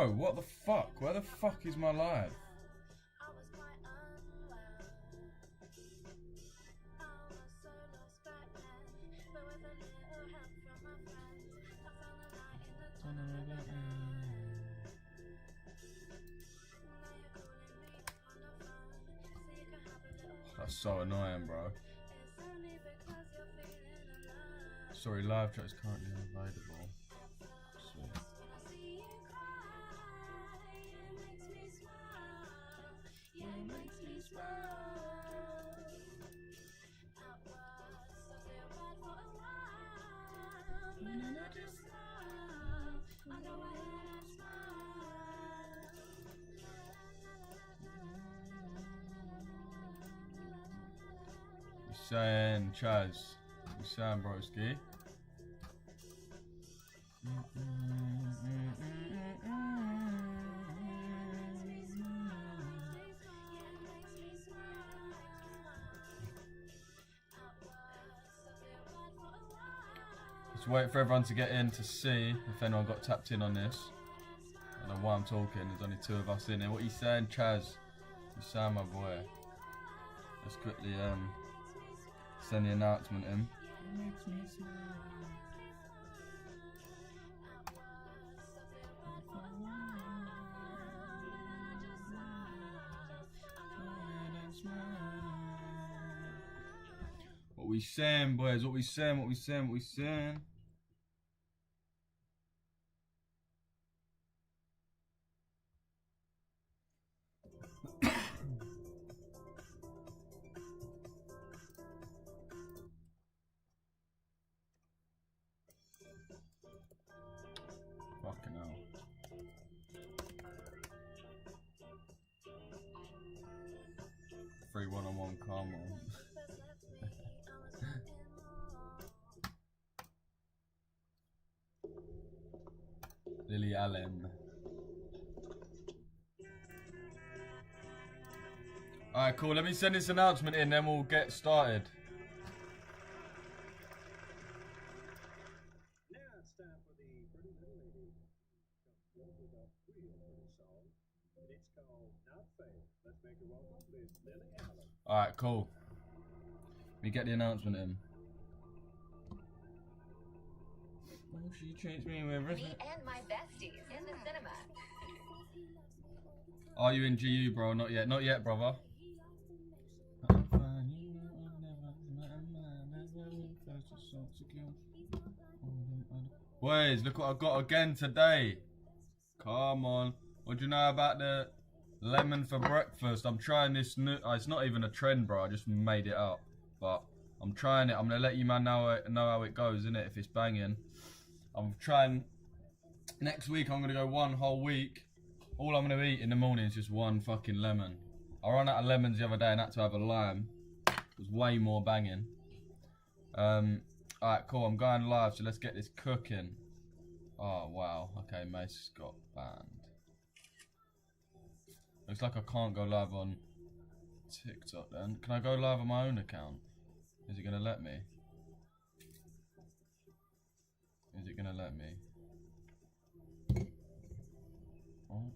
Bro, what the fuck? Where the fuck is my live? That's so annoying, bro. Sorry, live chat is currently unavailable. Sweet. You saying, Chaz? You saying, broski? Just wait for everyone to get in to see if anyone got tapped in on this. I don't know why I'm talking, there's only 2 of us in here. What are you saying, Chaz? You saying, my boy? Let's quickly send the announcement in. What we saying, boys? What we saying? What we saying? What we saying? Fucking hell. Free one-on-one karma. Lily Allen. Alright, cool. Let me send this announcement in, then we'll get started. Now it's time for the Pretty Little Lady to come with a real pretty song. And it's called Not Fair. Let's make her welcome, Miss Lily Allen. Alright, cool. Let me get the announcement in. Oh, she treats me with Me and my besties in the cinema. Are you in GU, bro? Not yet. Not yet, brother. Boys, look what I got again today. Come on. What do you know about the lemon for breakfast? I'm trying this new... it's not even a trend, bro. I just made it up. But I'm trying it. I'm going to let you man know how it goes, innit? If it's banging. I'm trying... Next week, I'm going to go one whole week. All I'm going to eat in the morning is just one fucking lemon. I ran out of lemons the other day and had to have a lime. It was way more banging. Alright, cool. I'm going live, so let's get this cooking. Oh, wow. Okay, Mace got banned. Looks like I can't go live on TikTok then. Can I go live on my own account? Is it going to let me? Is it going to let me? Oh.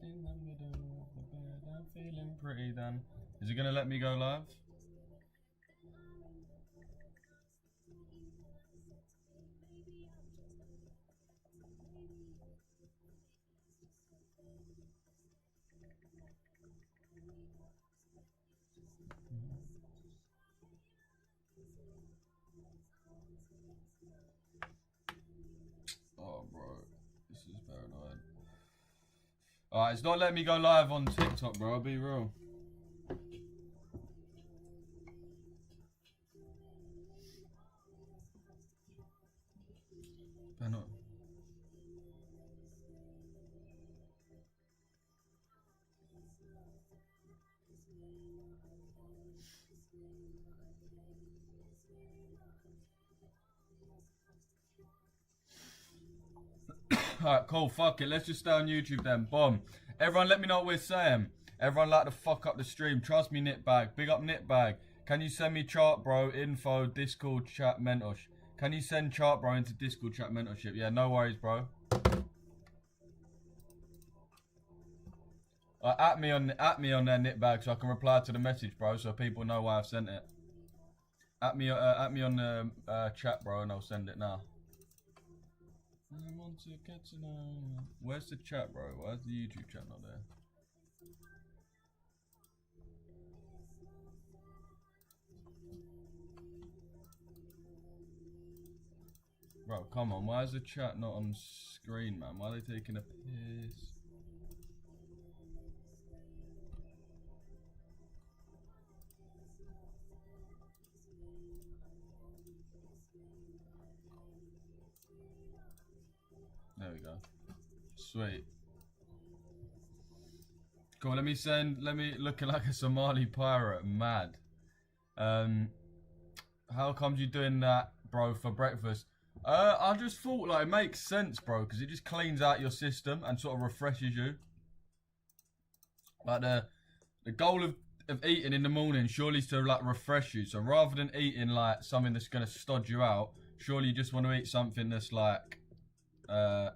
In the middle of the bed, I'm feeling pretty then. Is it going to let me go live? Oh, bro. This is paranoid. Alright, it's not letting me go live on TikTok, bro. I'll be real. Paranoid. Alright, cool, fuck it. Let's just stay on YouTube then. Boom. Everyone let me know what we're saying. Everyone like to fuck up the stream. Trust me, Knitbag. Big up Knitbag. Can you send me chart, bro? Info, Discord, chat, Mentorship. Can you send chart, bro, into Discord chat mentorship? Yeah, no worries, bro. At me on their knit bag so I can reply to the message, bro, so people know why I've sent it. At me on the chat, bro, and I'll send it now. I want to get to know. Where's the chat, bro? Where's the YouTube chat not there? Bro, come on. Why is the chat not on screen, man? Why are they taking a piss? There we go. Sweet. Cool, let me looking like a Somali pirate, mad. How comes you doing that, bro, for breakfast? I just thought, like, it makes sense, bro, because it just cleans out your system and sort of refreshes you. Like, the goal of eating in the morning surely is to, like, refresh you. So rather than eating, like, something that's going to stodge you out, surely you just want to eat something that's, like, you know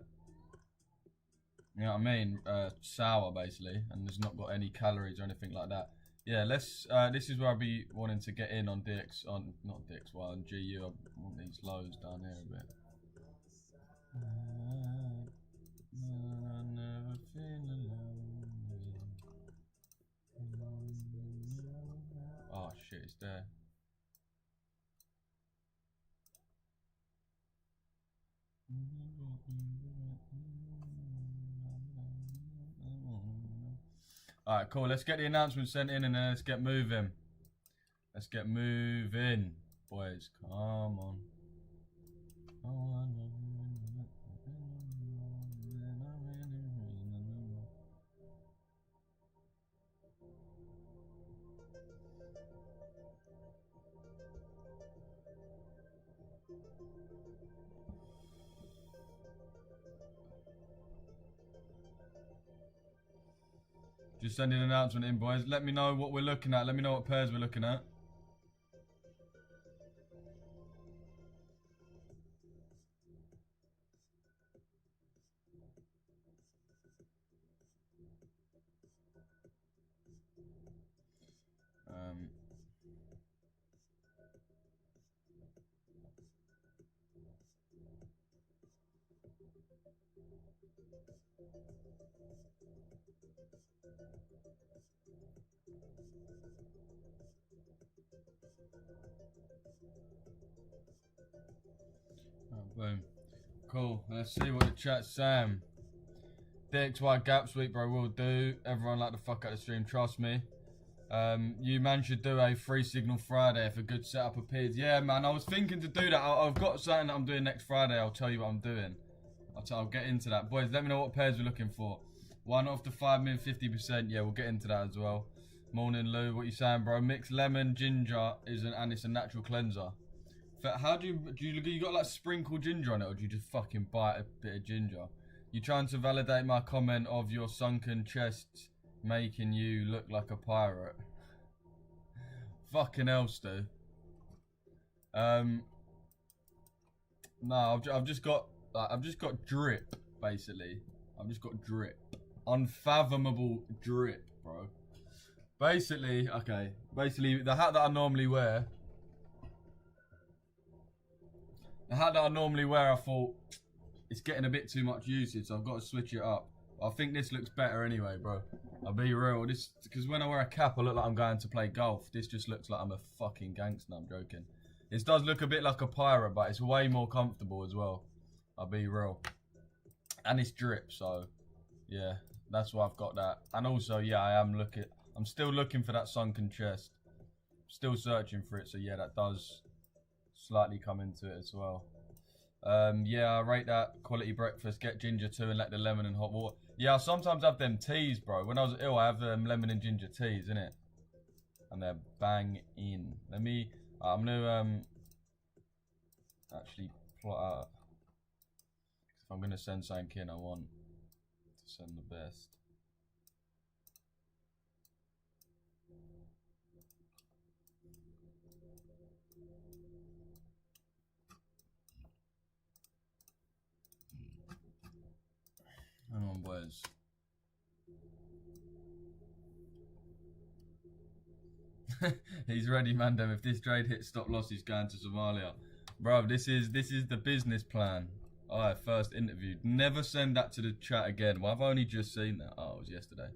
what I mean? Sour, basically, and there's not got any calories or anything like that. Yeah, let's. This is where I'll be wanting to get in on DX, not DX, well, on GU. I want these lows down here a bit. I never feel alone. Oh shit, it's there. Alright, cool. Let's get the announcement sent in and then let's get moving. Let's get moving, boys. Come on. Just sending an announcement in, boys. Let me know what we're looking at. Let me know what pairs we're looking at. Boom. Cool. Let's see what the chat's saying. DXY gap sweep, bro, will do. Everyone like the fuck out of the stream, trust me. You man should do a free signal Friday if a good setup appears. Yeah, man, I was thinking to do that. I've got something that I'm doing next Friday. I'll tell you what I'm doing. I'll get into that. Boys, let me know what pairs we're looking for. 1 off the 5 min, 50%. Yeah, we'll get into that as well. Morning, Lou. What you saying, bro? Mixed lemon, ginger, and it's a natural cleanser. How do you got like sprinkled ginger on it, or do you just fucking bite a bit of ginger? You trying to validate my comment of your sunken chest making you look like a pirate? Fucking hell, Stu. No, I've just got drip, basically. I've just got drip, unfathomable drip, bro. Basically, okay. Basically, the hat that I normally wear. I thought it's getting a bit too much usage, so I've got to switch it up. I think this looks better anyway, bro. I'll be real. This, because when I wear a cap, I look like I'm going to play golf. This just looks like I'm a fucking gangster. I'm joking. This does look a bit like a pirate, but it's way more comfortable as well. I'll be real. And it's drip, so yeah, that's why I've got that. And also, yeah, I'm still looking for that sunken chest. Still searching for it, so yeah, that does slightly come into it as well. Yeah, I rate that quality breakfast. Get ginger too and let the lemon and hot water. Yeah, I sometimes have them teas, bro. When I was ill, I have lemon and ginger teas, innit? And they're bang in. I'm gonna actually plot out. If I'm gonna send something in, I want to send the best. He's ready, Mandem. If this trade hits stop loss, he's going to Somalia. Bro, this is the business plan. Alright, first interview. Never send that to the chat again. Well, I've only just seen that. Oh, it was yesterday.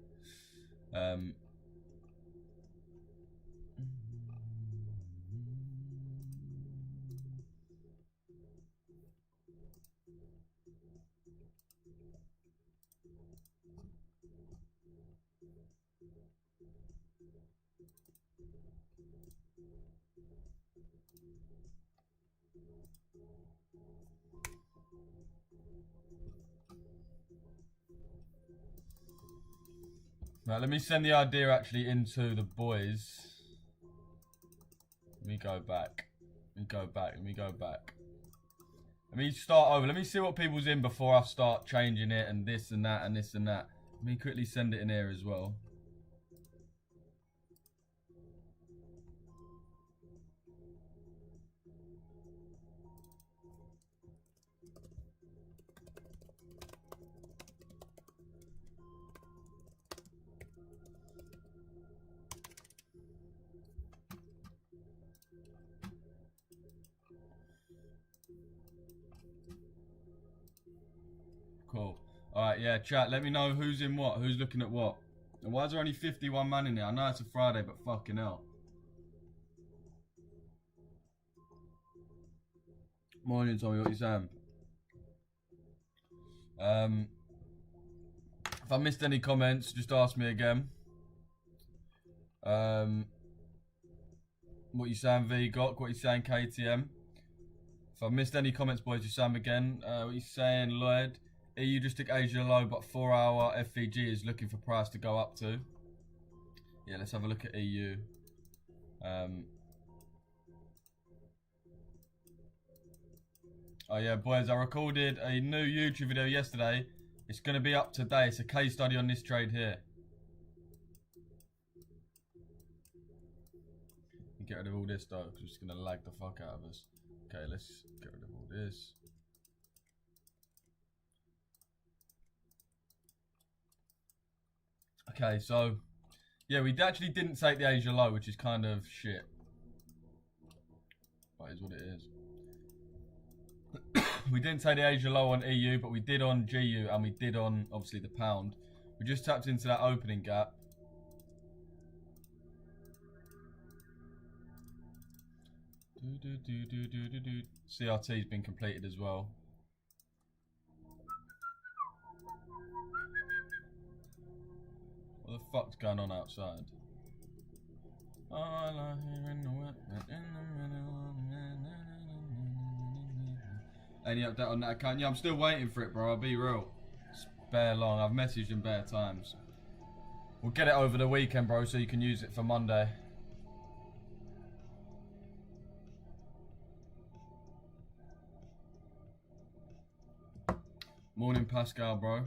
Right, let me send the idea actually into the boys. Let me go back. Let me go back. Let me go back. Let me start over. Let me see what people's in before I start changing it and this and that and this and that. Let me quickly send it in here as well. Cool. Alright, yeah, chat. Let me know who's in what, who's looking at what. And why is there only 51 man in there? I know it's a Friday, but fucking hell. Morning, Tommy. What you saying? If I missed any comments, just ask me again. What you saying, V? Gok? What you saying, KTM? If I missed any comments, boys, just say them again. What you saying, Lloyd? EU just took Asia low, but 4-hour FVG is looking for price to go up to. Yeah, let's have a look at EU. Oh yeah, boys, I recorded a new YouTube video yesterday. It's going to be up today. It's a case study on this trade here. Get rid of all this though, because it's going to lag the fuck out of us. Okay, let's get rid of all this. Okay, so yeah, we actually didn't take the Asia low, which is kind of shit. That is what it is. We didn't take the Asia low on EU, but we did on GU and we did on obviously the pound. We just tapped into that opening gap. CRT's been completed as well. What the fuck's going on outside? Any update on that account? Yeah, I'm still waiting for it, bro. I'll be real. It's bare long. I've messaged him bare times. We'll get it over the weekend, bro, so you can use it for Monday. Morning, Pascal, bro.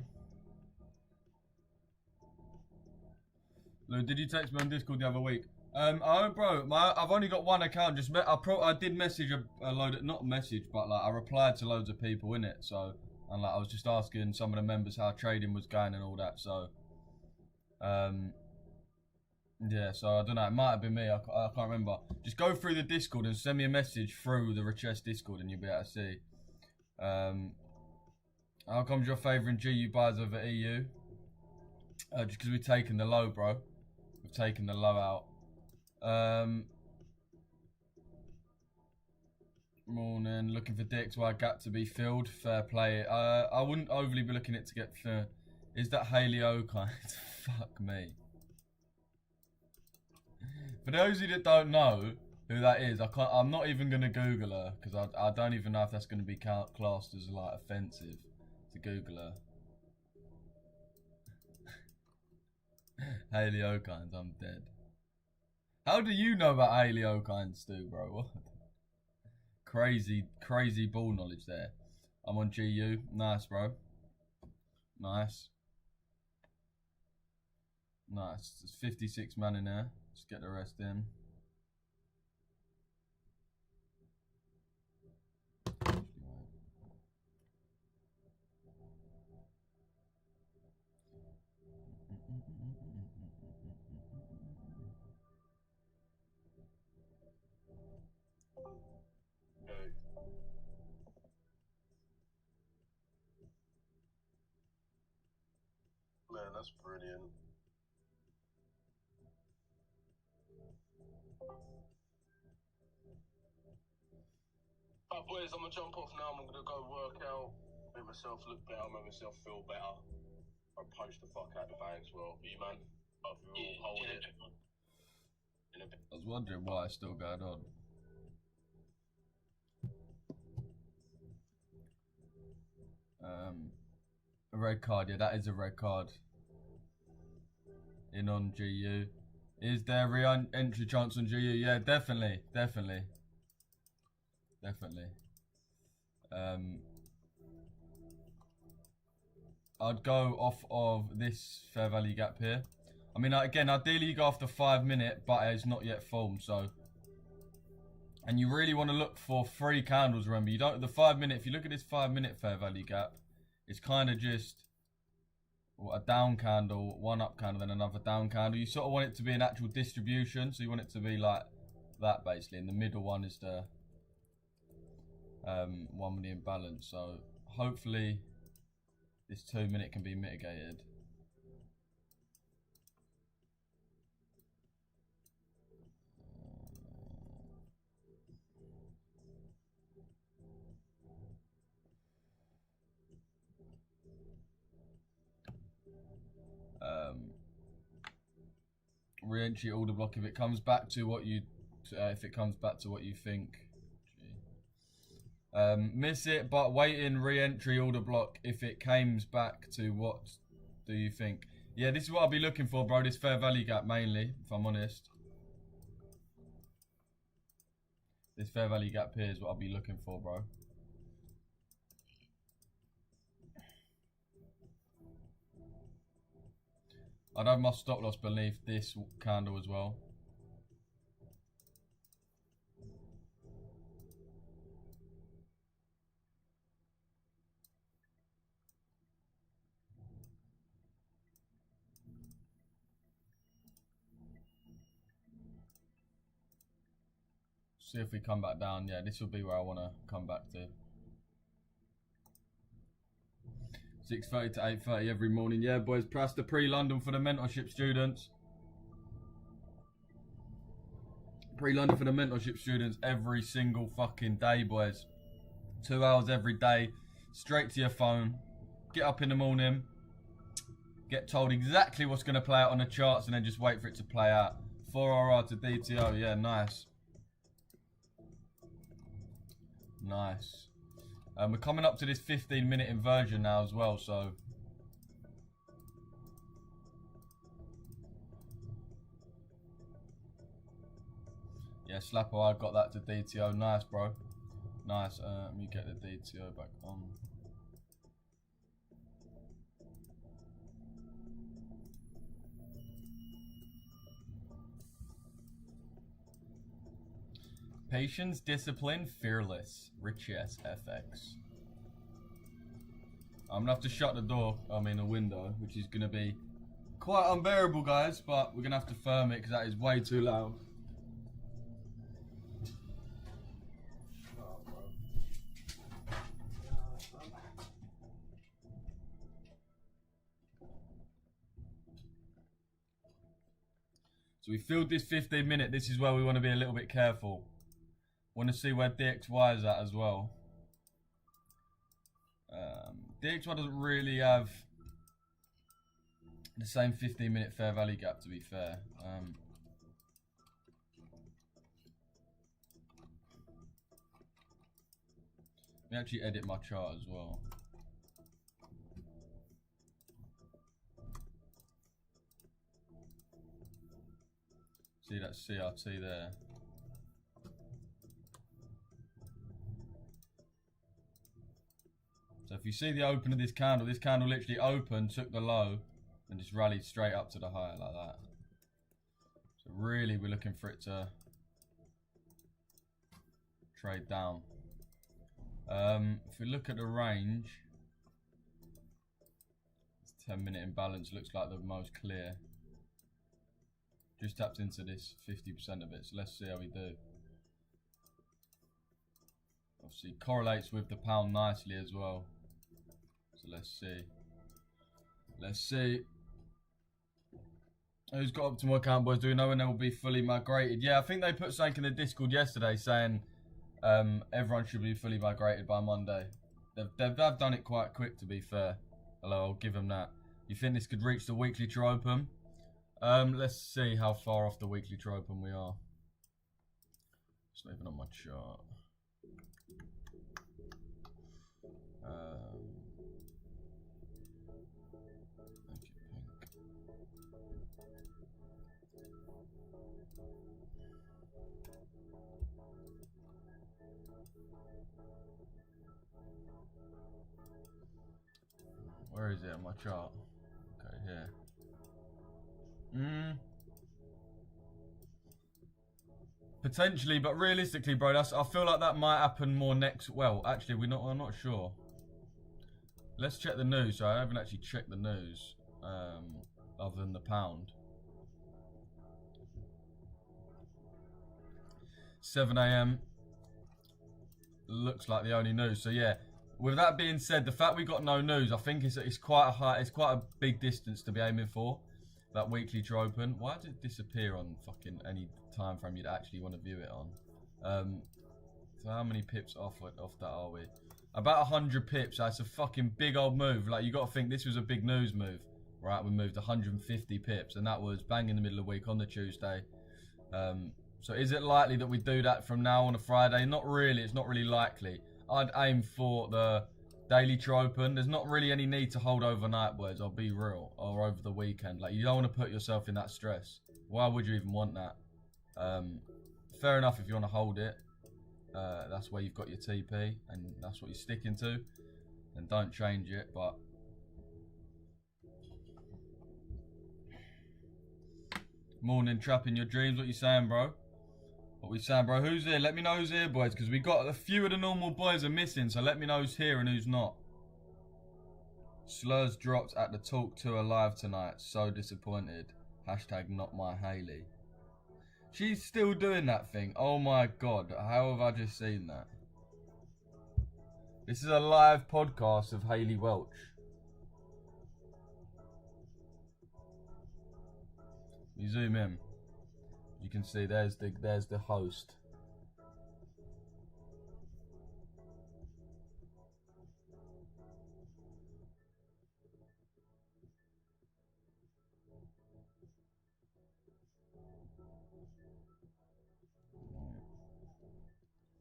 Lou, did you text me on Discord the other week? Oh, bro, I've only got one account. I did message a load of, not message, but like I replied to loads of people in it. So, and like I was just asking some of the members how trading was going and all that. So, yeah. So I don't know. It might have been me. I can't remember. Just go through the Discord and send me a message through the Richest Discord, and you'll be able to see. How come's your favouring GU buys over EU? Just because we've taken the low, bro. We've taken the low out. Morning, looking for DXY gap to be filled. Fair play. I wouldn't overly be looking at it to get filled. Is that Haley O'Kind? Fuck me. For those of you that don't know who that is, I'm not even gonna Google her because I don't even know if that's gonna be classed as like offensive to Google her. Haley O'Kind, I'm dead. How do you know about Haley O'Kind, Stu, bro? What? Crazy ball knowledge there. I'm on GU. Nice, bro. Nice. Nice. There's 56 man in there. Let's get the rest in. that's brilliant. Right, boys, I'm gonna jump off now. I'm gonna go work out, make myself look better, make myself feel better. I'll punch the fuck out the bag as well. But you, man, hope you all hold it. In a bit. I was wondering why it's still going on. A red card, yeah, that is a red card. In on GU. Is there a re-entry chance on GU? Yeah, definitely. I'd go off of this Fair Value gap here. I mean, again, ideally you go after 5 minute, but it's not yet formed, so. And you really want to look for 3 candles, remember. You don't, the 5 minute, if you look at this 5 minute Fair Value gap, it's kind of just a down candle, one up candle, then another down candle. You sort of want it to be an actual distribution, so you want it to be like that basically. And the middle one is the one with the imbalance. So hopefully this 2 minute can be mitigated. Re-entry order block if it comes back to what you think. Miss it, but wait in re-entry order block if it comes back to what do you think? Yeah, this is what I'll be looking for, bro. This Fair Value gap mainly, if I'm honest. This Fair Value gap here is what I'll be looking for, bro. I'd have my stop loss beneath this candle as well. See if we come back down. Yeah, this will be where I want to come back to. 6:30 to 8:30 every morning. Yeah, boys. Plus the pre-London for the mentorship students. Pre-London for the mentorship students every single fucking day, boys. 2 hours every day. Straight to your phone. Get up in the morning. Get told exactly what's going to play out on the charts and then just wait for it to play out. 4RR to DTO. Yeah, nice. Nice. We're coming up to this 15-minute inversion now as well, so. Yeah, Slapper, I got that to DTO. Nice, bro. Nice. Let me get the DTO back on. Patience, discipline, fearless. Rich SFX. I'm gonna have to shut the door, the window, which is gonna be quite unbearable, guys, but we're gonna have to firm it because that is way too loud. So we filled this 15-minute. This is where we want to be a little bit careful. Want to see where DXY is at as well. DXY doesn't really have the same 15-minute fair value gap, to be fair. Let me actually edit my chart as well. See that CRT there. So if you see the open of this candle literally opened, took the low, and just rallied straight up to the high like that. So really we're looking for it to trade down. If we look at the range, this 10-minute imbalance looks like the most clear. Just tapped into this 50% of it, so let's see how we do. Obviously correlates with the pound nicely as well. So let's see. Let's see. Who's got optimal account, boys? Do we know when they will be fully migrated? Yeah, I think they put something in the Discord yesterday saying everyone should be fully migrated by Monday. They've done it quite quick, to be fair. Hello, I'll give them that. You think this could reach the weekly tropen? Let's see how far off the weekly tropen we are. Just leaving on my chart. Thank you, Pink. Where is it on my chart? Okay, here. Potentially, but realistically, bro, I feel like that might happen more next. Well, actually, I'm not sure. Let's check the news. So I haven't actually checked the news, other than the pound. 7 a.m. looks like the only news. So yeah. With that being said, the fact we got no news, I think it's quite a big distance to be aiming for. That weekly tropen. Why did it disappear on fucking any time frame you'd actually want to view it on? So how many pips off that are we? About 100 pips. That's a fucking big old move. Like, you got to think this was a big news move, right? We moved 150 pips, and that was bang in the middle of the week on the Tuesday. So is it likely that we do that from now on a Friday? Not really. It's not really likely. I'd aim for the daily tropen. There's not really any need to hold overnight, boys. I'll be real. Or over the weekend. Like, you don't want to put yourself in that stress. Why would you even want that? Fair enough if you want to hold it. That's where you've got your TP, and that's what you're sticking to. And don't change it, but... Morning, trapping your dreams. What you saying, bro? What we saying, bro? Who's here? Let me know who's here, boys, because we got a few of the normal boys are missing, so let me know who's here and who's not. Slurs dropped at the Talk 2 Alive tonight. So disappointed. Hashtag not my Hayley. She's still doing that thing. Oh my god. How have I just seen that? This is a live podcast of Hayley Welch. You zoom in. You can see there's the host.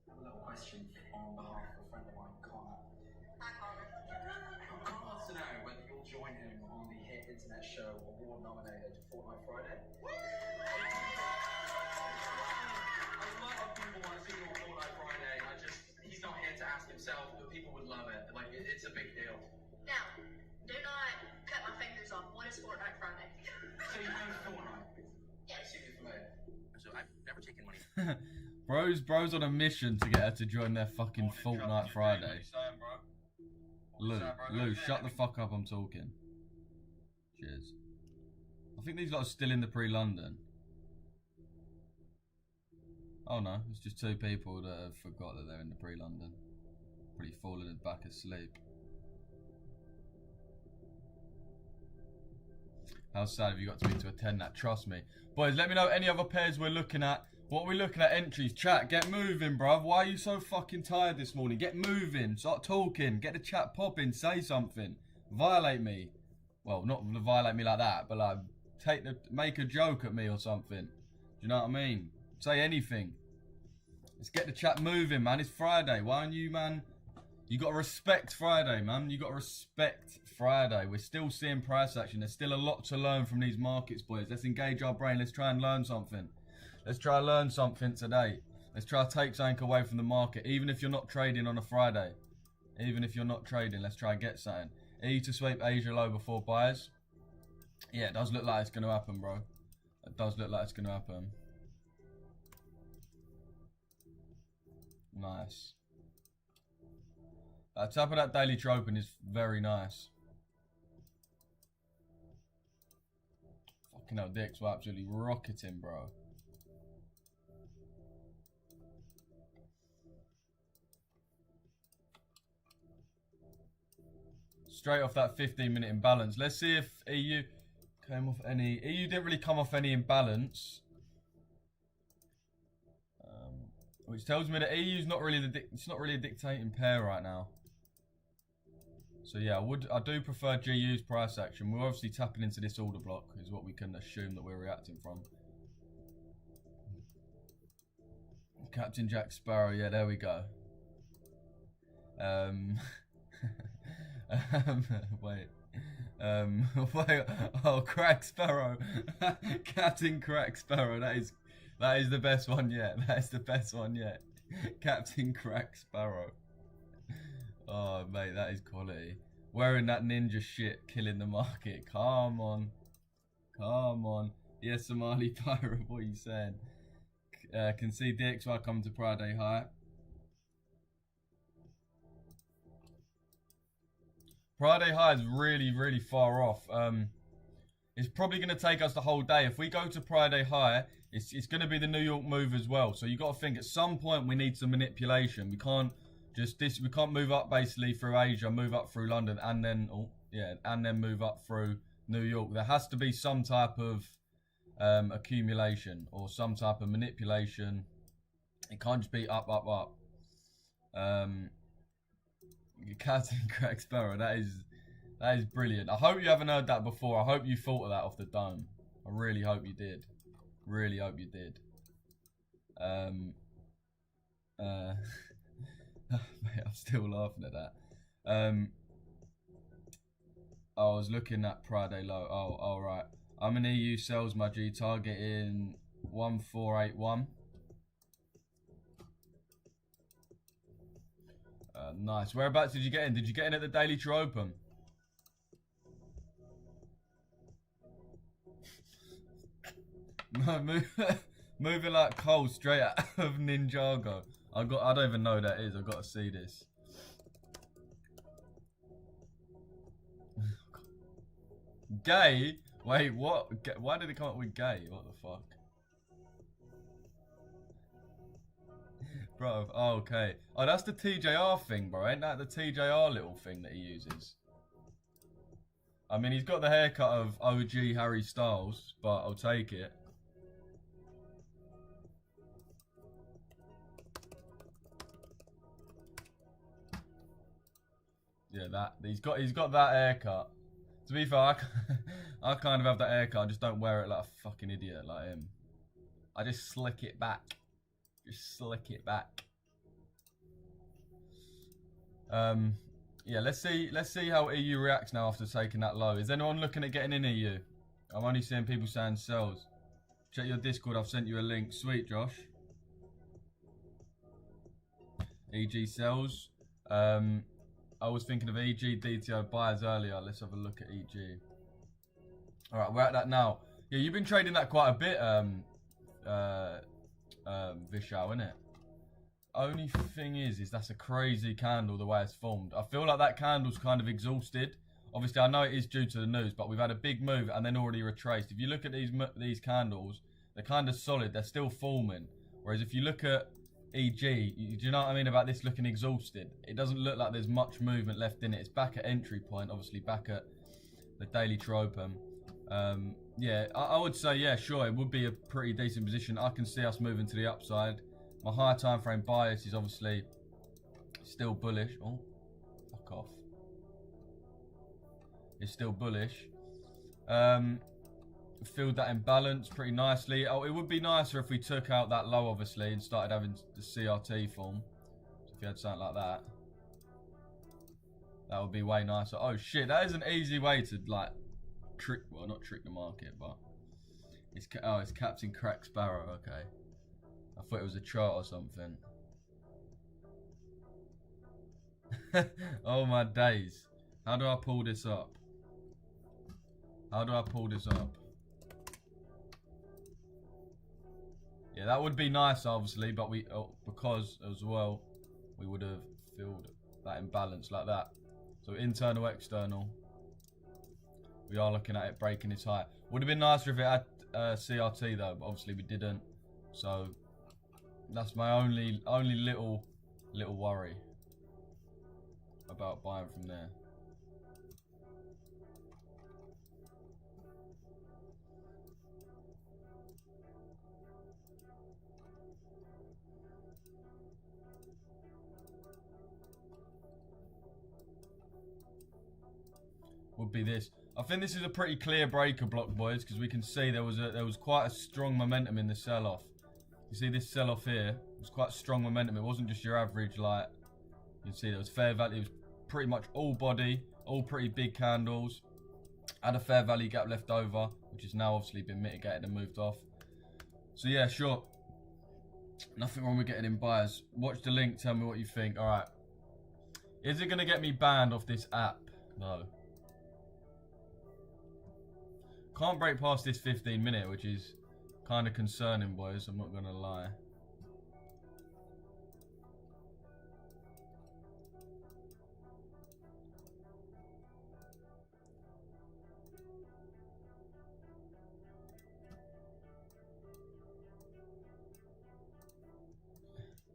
I have a little question on behalf of a friend of mine, Connor. Hi, Connor. Connor wants to know whether you'll join him on the hit internet show award-nominated Fortnite Friday. He's not here to ask himself, but people would love it. Like, it's a big deal. Now, do not cut my fingers off. What is Fortnite Friday? So you know Fortnite? Yes. Super familiar. So I've never taken money. Bro's on a mission to get her to join their fucking Fortnite Friday. Lou, shut the fuck up, I'm talking. Cheers. I think these lot are still in the pre-London. Oh no, it's just two people that have forgot that they're in the pre-London. Pretty fallen back asleep. How sad have you got to be to attend that? Trust me. Boys, let me know any other pairs we're looking at. What are we looking at? Entries. Chat, get moving, bruv. Why are you so fucking tired this morning? Get moving. Start talking. Get the chat popping. Say something. Violate me. Well, not violate me like that, but like make a joke at me or something. Do you know what I mean? Say anything. Let's get the chat moving, man. It's Friday. Why aren't you, man? You got to respect Friday, man. You got to respect Friday. We're still seeing price action. There's still a lot to learn from these markets, boys. Let's engage our brain. Let's try and learn something. Let's try and learn something today. Let's try to take something away from the market, even if you're not trading on a Friday. Even if you're not trading, let's try and get something. E to sweep Asia low before buys. Yeah, it does look like it's going to happen, bro. It does look like it's going to happen. Nice. Top of that daily tropen is very nice. Fucking hell, dicks were absolutely rocketing, bro. Straight off that 15-minute imbalance. Let's see if EU... Came off any. EU didn't really come off any imbalance. Which tells me that EU's not really it's not really a dictating pair right now. So yeah, I do prefer GU's price action. We're obviously tapping into this order block, is what we can assume that we're reacting from. Captain Jack Sparrow, yeah, there we go. Wait. Wait. Oh, Crack Sparrow. Captain Crack Sparrow. That is the best one yet. That is the best one yet. Captain Crack Sparrow. Oh, mate, that is quality. Wearing that ninja shit, killing the market. Come on. Come on. Yes, Somali Pirate, what are you saying? Can see DXY come to Friday high. Friday high is really, really far off. It's probably going to take us the whole day. If we go to Friday high, it's going to be the New York move as well. So you got to think at some point we need some manipulation. We can't we can't move up basically through Asia, move up through London, and then and then move up through New York. There has to be some type of accumulation or some type of manipulation. It can't just be up, up, up. Captain Crack Sparrow, that is brilliant. I hope you haven't heard that before. I hope you thought of that off the dome. I really hope you did. Really hope you did. Mate, I'm still laughing at that. I was looking at Friday low. Oh, all right. I'm an EU sales, my G, targeting 1481. Nice. Whereabouts did you get in? Did you get in at the Daily True Open? No, moving like coal straight out of Ninjago. I don't even know who that is. I've got to see this. Gay? Wait, what? Why did it come up with gay? What the fuck? Bro, oh, okay. Oh, that's the TJR thing, bro. Ain't that the TJR little thing that he uses? I mean, he's got the haircut of OG Harry Styles, but I'll take it. Yeah, he's got that haircut. To be fair, I kind of have that haircut. I just don't wear it like a fucking idiot like him. I just slick it back. Just slick it back. Yeah, let's see how EU reacts now after taking that low. Is anyone looking at getting in EU? I'm only seeing people saying sells. Check your Discord, I've sent you a link. Sweet, Josh. EG sells. I was thinking of EG DTO buyers earlier. Let's have a look at EG. Alright, we're at that now. Yeah, you've been trading that quite a bit, Vishal, innit? Only thing is that's a crazy candle the way it's formed. I feel like that candle's kind of exhausted. Obviously, I know it is due to the news, but we've had a big move and then already retraced. If you look at these candles, they're kind of solid. They're still forming. Whereas if you look at EG, do you know what I mean about this looking exhausted? It doesn't look like there's much movement left in it. It's back at entry point, obviously back at the Daily True Open. Yeah, I would say, yeah, sure, it would be a pretty decent position. I can see us moving to the upside. My higher time frame bias is obviously still bullish. Oh, fuck off. It's still bullish. Filled that imbalance pretty nicely. Oh, it would be nicer if we took out that low, obviously, and started having the CRT form. So if you had something like that, that would be way nicer. Oh shit, that is an easy way to like trick, well, not trick the market, but it's Captain Crack Sparrow. Okay, I thought it was a chart or something. Oh my days, how do I pull this up? How do I pull this up? Yeah, that would be nice, obviously, but because as well, we would have filled that imbalance like that. So internal, external. We are looking at it breaking its high. Would have been nicer if it had CRT though, but obviously we didn't. So that's my only little worry about buying from there. would be this. I think this is a pretty clear breaker block, boys, because we can see there was quite a strong momentum in the sell-off. You see this sell-off here? It was quite strong momentum. It wasn't just your average, like, you can see there was fair value. It was pretty much all body, all pretty big candles. Had a fair value gap left over, which has now obviously been mitigated and moved off. So yeah, sure. Nothing wrong with getting in buyers. Watch the link, tell me what you think. Alright. Is it going to get me banned off this app? No. Can't break past this 15-minute, which is kind of concerning, boys. I'm not going to lie.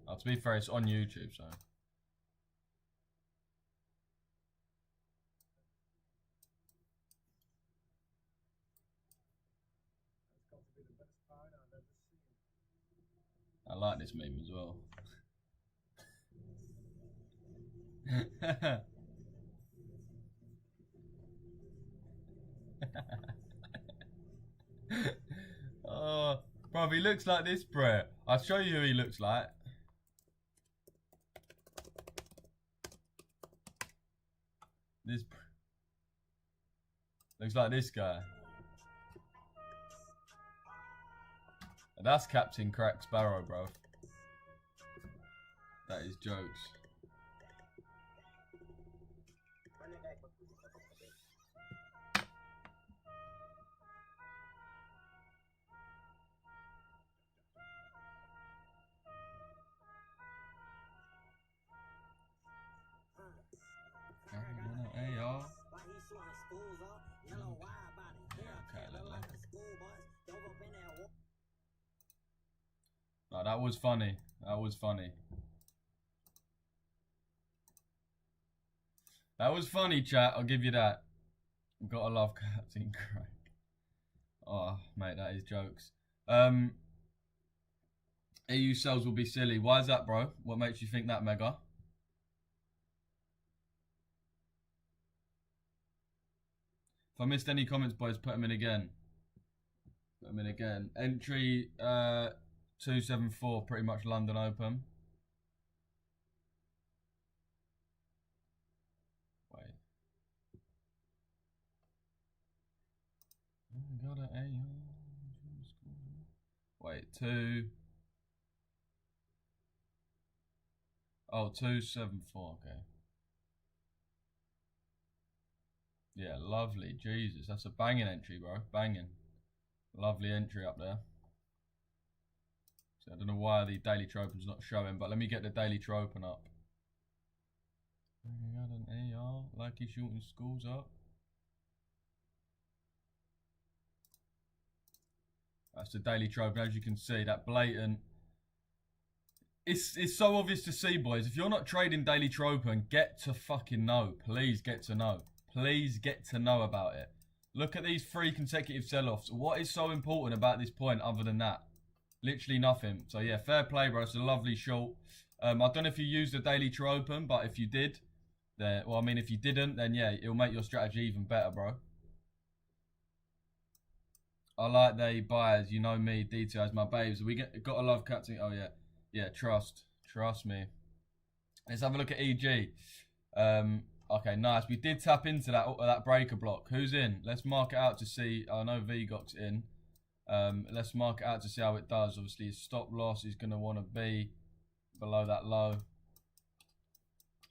Oh, to be fair, it's on YouTube, so. That's got to be the best fight I've ever seen. I like this meme as well. Oh, bro, he looks like this, bro. I'll show you who he looks like. This looks like this guy. And that's Captain Crack Sparrow, bro. That is jokes. Hey, y'all. No, that was funny. That was funny. That was funny, chat. I'll give you that. Gotta love Captain Craig. Oh, mate, that is jokes. EU sales will be silly. Why is that, bro? What makes you think that, Mega? If I missed any comments, boys, put them in again. Put them in again. Entry 274, pretty much London Open. Wait. Wait, 274, okay. Yeah, lovely. Jesus, that's a banging entry, bro. Banging. Lovely entry up there. So I don't know why the daily tropen's not showing, but let me get the daily tropen up. Got an AR, like he's shooting schools up. That's the daily tropen. As you can see, that blatant. It's so obvious to see, boys. If you're not trading daily tropen, get to fucking know. Please get to know. Please get to know about it. Look at these 3 consecutive sell-offs. What is so important about this point other than that? Literally nothing. So yeah, fair play, bro. It's a lovely short. I don't know if you used the daily tropen, but if you did, then, well, I mean, if you didn't, then yeah, it'll make your strategy even better, bro. I like they buyers. You know me, details, my babes. We gotta love Captain. Oh yeah, yeah. Trust me. Let's have a look at EG. Okay, nice. We did tap into that breaker block. Who's in? Let's mark it out to see. I know VGOC's in. Let's mark it out to see how it does. Obviously, his stop loss is going to want to be below that low.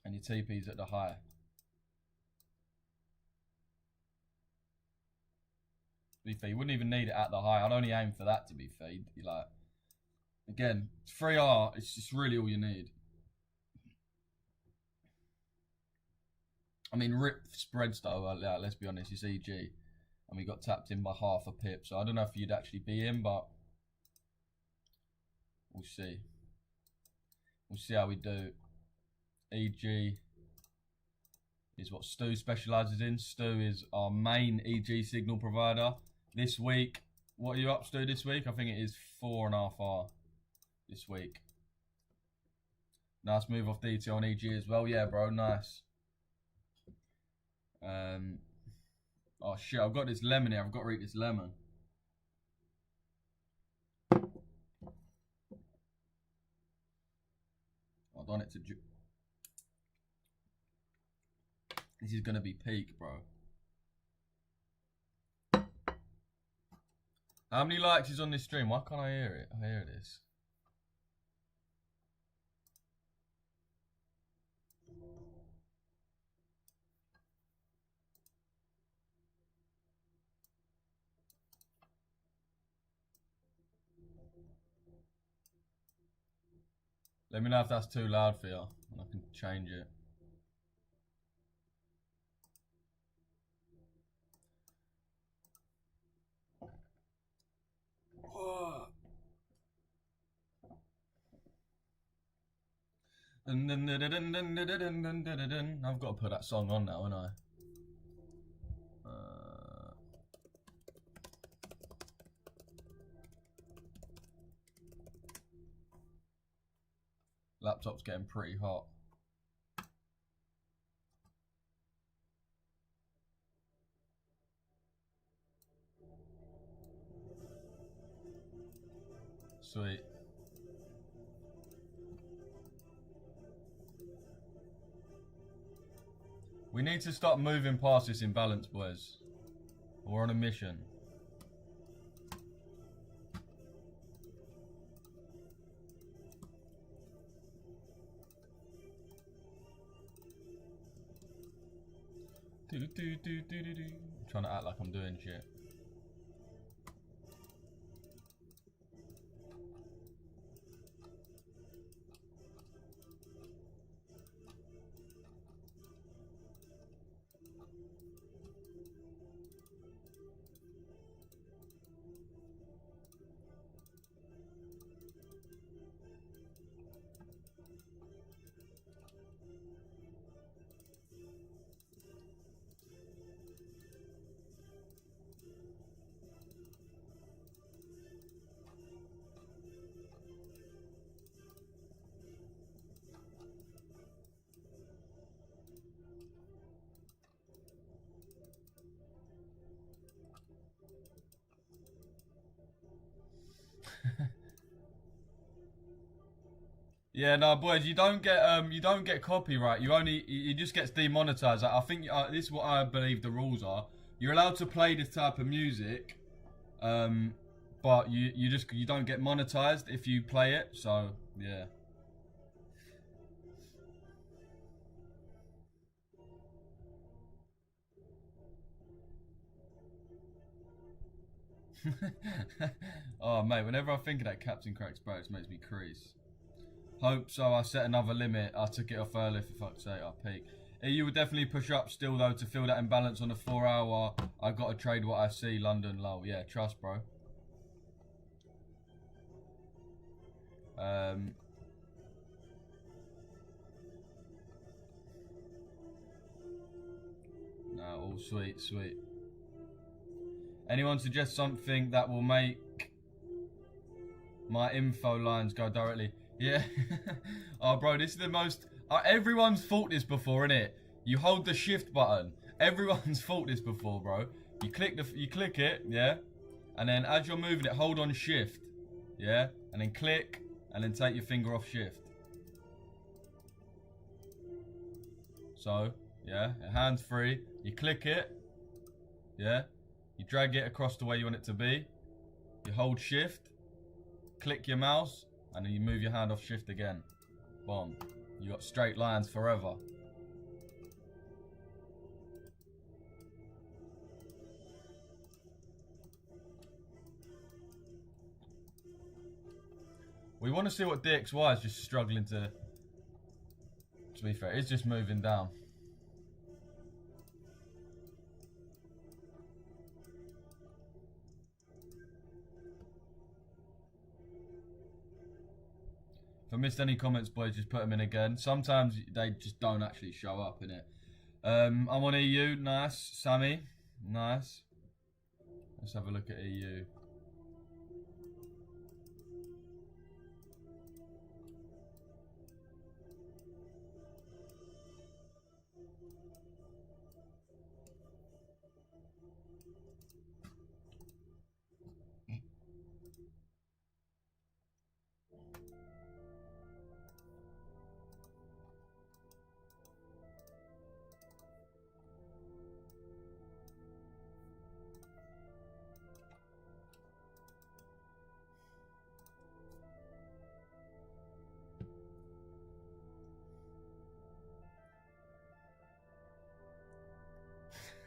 And your TP's at the high. To be fair, you wouldn't even need it at the high. I'd only aim for that, to be fair. You like, again, 3R, it's just really all you need. I mean, rip spreads though, yeah, let's be honest, it's EG. And we got tapped in by half a pip. So I don't know if you'd actually be in, but we'll see. We'll see how we do. EG is what Stu specialises in. Stu is our main EG signal provider. This week, what are you up, Stu, this week? I think it is 4.5R this week. Nice move off DT on EG as well. Yeah, bro, nice. Oh shit, I've got this lemon here. I've got to eat this lemon. I want it to... This is going to be peak, bro. How many likes is on this stream? Why can't I hear it? I hear this. Let me know if that's too loud for you, and I can change it. I've got to put that song on now, haven't I? Laptop's getting pretty hot. Sweet. We need to start moving past this imbalance, boys. We're on a mission. I'm trying to act like I'm doing shit. Yeah, no, boys, you don't get copyright. It just gets demonetized. I think this is what I believe the rules are. You're allowed to play this type of music, but you don't get monetized if you play it. So yeah. Oh mate, whenever I think of that Captain Cracks Boats, it makes me crease. Hope so. I set another limit. I took it off early for fuck's sake. I peak. You would definitely push up still though to fill that imbalance on a 4 hour. I got to trade what I see. London low. Yeah, trust, bro. No, all sweet, sweet. Anyone suggest something that will make my info lines go directly? Yeah. Oh, bro, this is the most... everyone's fought this before, innit? You hold the shift button. Everyone's fought this before, bro. You click it, yeah? And then as you're moving it, hold on shift, yeah? And then click, and then take your finger off shift. So, yeah, your hand's free. You click it, yeah? You drag it across the way you want it to be. You hold shift, click your mouse, and then you move your hand off shift again. Boom. You got straight lines forever. We want to see what DXY is just struggling to be fair, it's just moving down. If I missed any comments, boys, just put them in again. Sometimes they just don't actually show up, innit? I'm on EU, nice. Sammy, nice. Let's have a look at EU.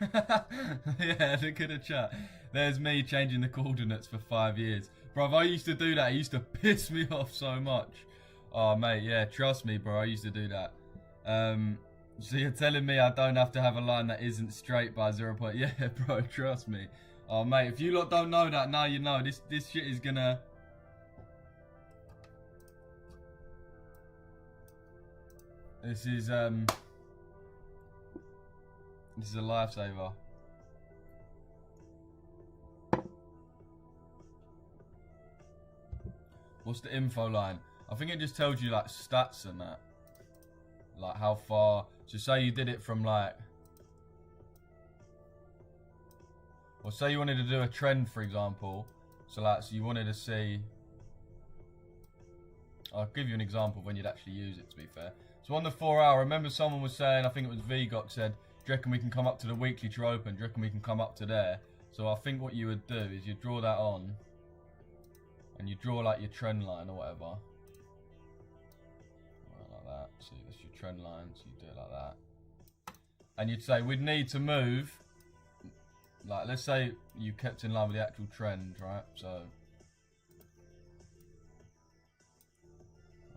Yeah, look at the chat. There's me changing the coordinates for 5 years. Bro, I used to do that. It used to piss me off so much. Oh, mate, yeah, trust me, bro. I used to do that. So you're telling me I don't have to have a line that isn't straight by 0. Yeah, bro, trust me. Oh, mate, if you lot don't know that, now you know. This shit is gonna... This is a lifesaver. What's the info line? I think it just tells you like stats and that. Like how far. So say you did it from like. Or say you wanted to do a trend, for example. So you wanted to see. I'll give you an example of when you'd actually use it, to be fair. So on the 4 hour, remember someone was saying, I think it was VGOC said, do you reckon we can come up to the weekly to open? Do you reckon we can come up to there? So I think what you would do is you draw that on. And you draw like your trend line or whatever. Right, like that. So that's your trend line. So you do it like that. And you'd say we'd need to move. Like let's say you kept in line with the actual trend, right? So.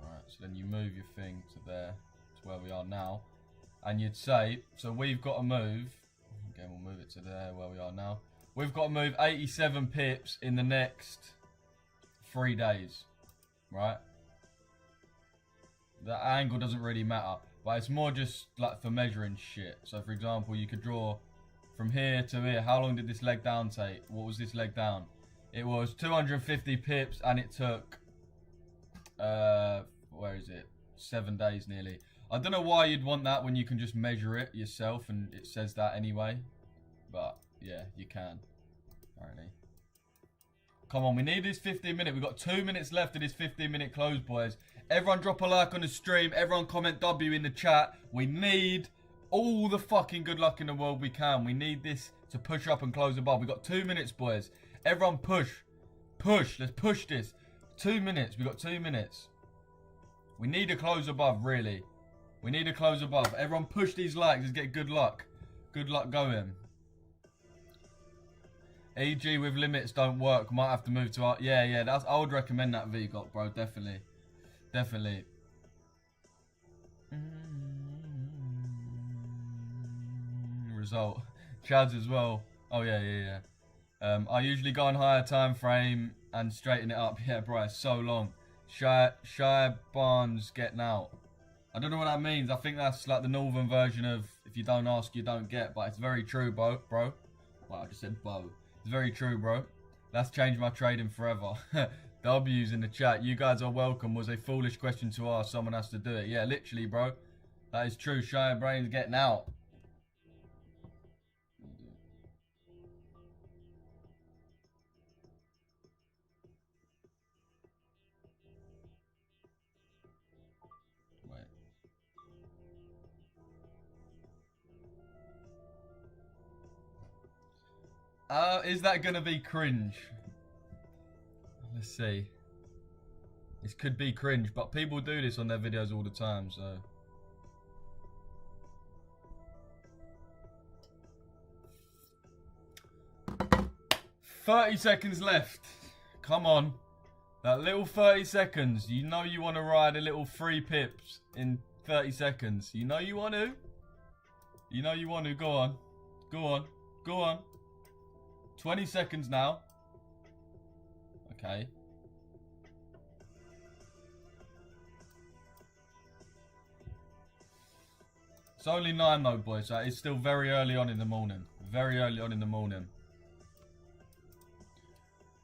Alright, so then you move your thing to there, to where we are now. And you'd say, so we've got to move. Again, we'll move it to there, where we are now. We've got to move 87 pips in the next 3 days, right? The angle doesn't really matter, but it's more just like for measuring shit. So for example, you could draw from here to here. How long did this leg down take? What was this leg down? It was 250 pips and it took, where is it? 7 days nearly. I don't know why you'd want that when you can just measure it yourself and it says that anyway. But yeah, you can, apparently. Come on, we need this 15-minute. We've got 2 minutes left of this 15-minute close, boys. Everyone drop a like on the stream. Everyone comment W in the chat. We need all the fucking good luck in the world we can. We need this to push up and close above. We've got 2 minutes, boys. Everyone push. Push. Let's push this. 2 minutes. We've got 2 minutes. We need a close above, really. We need a close above. Everyone push these likes. Let's get good luck. Good luck going. EG with limits don't work. Might have to move to art. Yeah. I would recommend that VGOC, bro. Definitely. Result. Chads as well. Oh yeah. I usually go on higher time frame and straighten it up. Yeah, bro. It's so long. Shy Barnes getting out. I don't know what that means. I think that's like the northern version of if you don't ask, you don't get. But it's very true, bro. Well, I just said bo. It's very true, bro. That's changed my trading forever. W's in the chat. You guys are welcome. Was a foolish question to ask. Someone has to do it. Yeah, literally, bro. That is true. Shy Brain's getting out. Is that gonna be cringe? Let's see. This could be cringe, but people do this on their videos all the time, so. $30 seconds left. Come on. That little 30 seconds. You know you want to ride a little 3 pips in 30 seconds. You know you want to. You know you want to. Go on. Go on. Go on. 20 seconds now. Okay. It's only 9 though, boys. So it's still very early on in the morning. Very early on in the morning.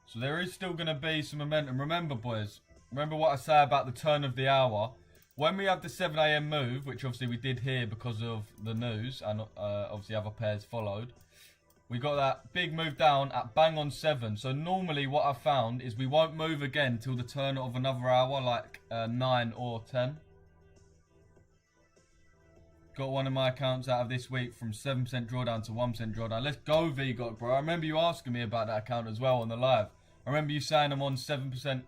So there is still going to be some momentum. Remember, boys. Remember what I say about the turn of the hour. When we have the 7 AM move, which obviously we did here because of the news, and obviously other pairs followed. We got that big move down at bang on 7. So normally what I found is we won't move again till the turn of another hour, like 9 or 10. Got one of my accounts out of this week from 7% drawdown to 1% drawdown. Let's go, VGOC, bro. I remember you asking me about that account as well on the live. I remember you saying I'm on 7%.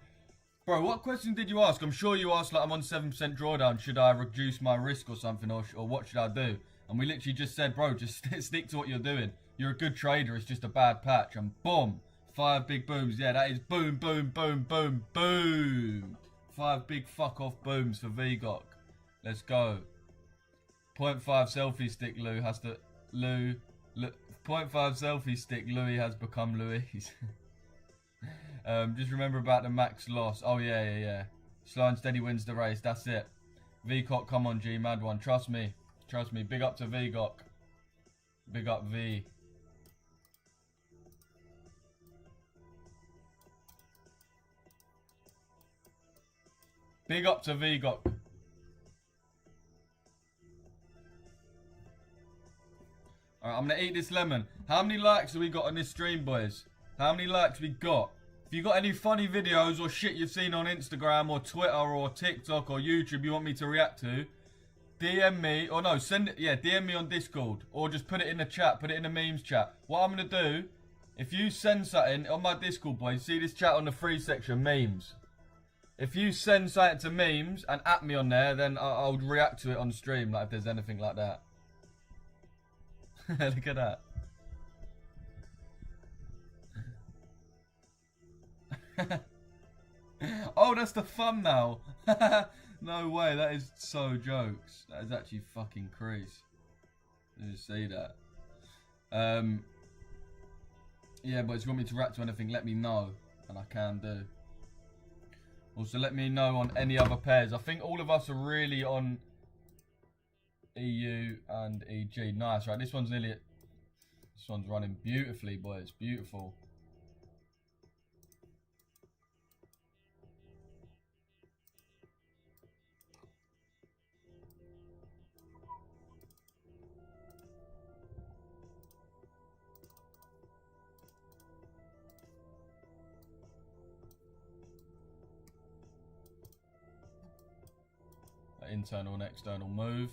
Bro, what question did you ask? I'm sure you asked like I'm on 7% drawdown. Should I reduce my risk or something? Or what should I do? And we literally just said, bro, just stick to what you're doing. You're a good trader, it's just a bad patch. And boom, 5 big booms. Yeah, that is boom, boom, boom, boom, boom. 5 big fuck off booms for VGOC. Let's go. 0.5 selfie stick Lou has to... 0.5 selfie stick Louis has become Louise. Just remember about the max loss. Oh, yeah. Slow and steady wins the race. That's it. VGOC, come on, G, mad one. Trust me. Trust me. Big up to VGOC. Big up V. Big up to VGOC. Alright, I'm gonna eat this lemon. How many likes have we got on this stream, boys? How many likes we got? If you got any funny videos or shit you've seen on Instagram or Twitter or TikTok or YouTube you want me to react to, DM me, or no, send it, yeah, DM me on Discord, or just put it in the chat, put it in the memes chat. What I'm gonna do, if you send something on my Discord, boys, see this chat on the free section, memes. If you send something to memes and at me on there, then I'll react to it on stream, like if there's anything like that. Look at that. Oh, that's the thumbnail. No way, that is so jokes. That is actually fucking crease. You see that? Yeah, but if you want me to react to anything, let me know, and I can do. Also, let me know on any other pairs. I think all of us are really on EU and EG. Nice, right? This one's running beautifully, boys. Beautiful. Internal and external move.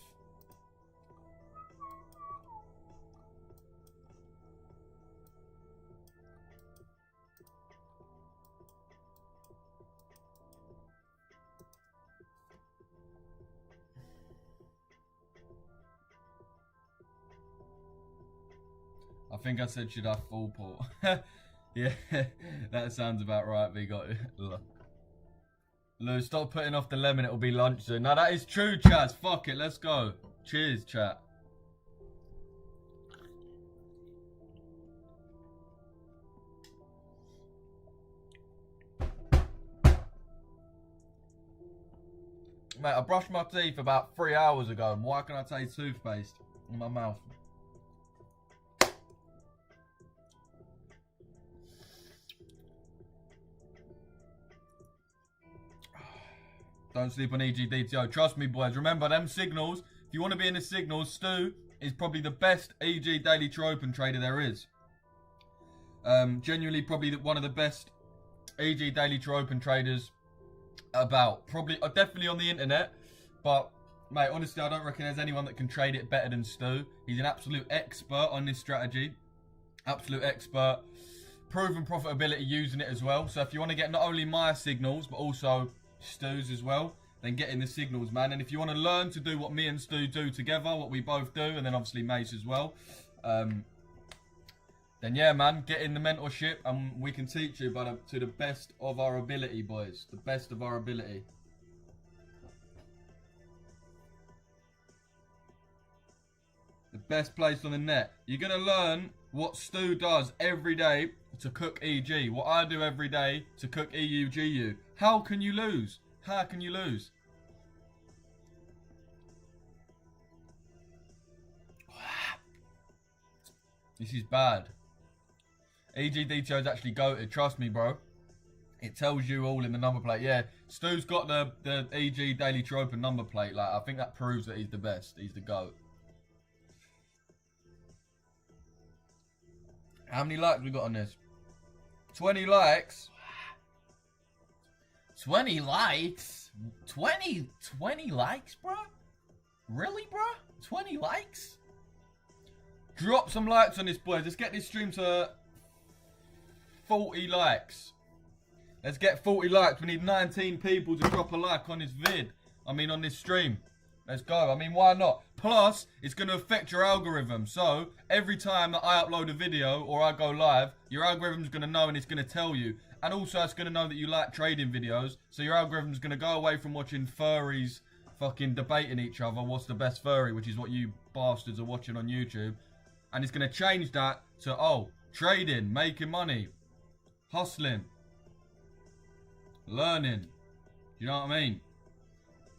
I think I said should have full port. Yeah, that sounds about right. We got it. Lou, stop putting off the lemon, it'll be lunch soon. Now that is true, Chaz. Fuck it, let's go. Cheers, chat. Mate, I brushed my teeth about 3 hours ago, and why can I taste toothpaste in my mouth? Don't sleep on EGDTO. Trust me, boys. Remember, them signals, if you want to be in the signals, Stu is probably the best EG Daily True Open trader there is. Genuinely, probably one of the best EG Daily True Open traders about. Probably, definitely on the internet. But, mate, honestly, I don't reckon there's anyone that can trade it better than Stu. He's an absolute expert on this strategy. Absolute expert. Proven profitability using it as well. So if you want to get not only my signals, but also Stu's as well, then get in the signals, man. And if you want to learn to do what me and Stu do together, what we both do, and then obviously Mace as well, then yeah, man, get in the mentorship and we can teach you to the best of our ability, boys. The best of our ability. The best place on the net. You're going to learn what Stu does every day to cook EG. What I do every day to cook EUGU. How can you lose? How can you lose? This is bad. EGDTO is actually goated. Trust me, bro. It tells you all in the number plate. Yeah, Stu's got the EG Daily True Open number plate. Like, I think that proves that he's the best. He's the GOAT. How many likes we got on this? 20 likes. 20 likes? 20 likes, bro? Really, bro? 20 likes? Drop some likes on this, boys. Let's get this stream to 40 likes. Let's get 40 likes. We need 19 people to drop a like on this vid. I mean, on this stream. Let's go. I mean, why not? Plus, it's going to affect your algorithm. So, every time that I upload a video or I go live, your algorithm's going to know and it's going to tell you. And also, it's going to know that you like trading videos. So, your algorithm's going to go away from watching furries fucking debating each other. What's the best furry? Which is what you bastards are watching on YouTube. And it's going to change that to, oh, trading, making money, hustling, learning. You know what I mean?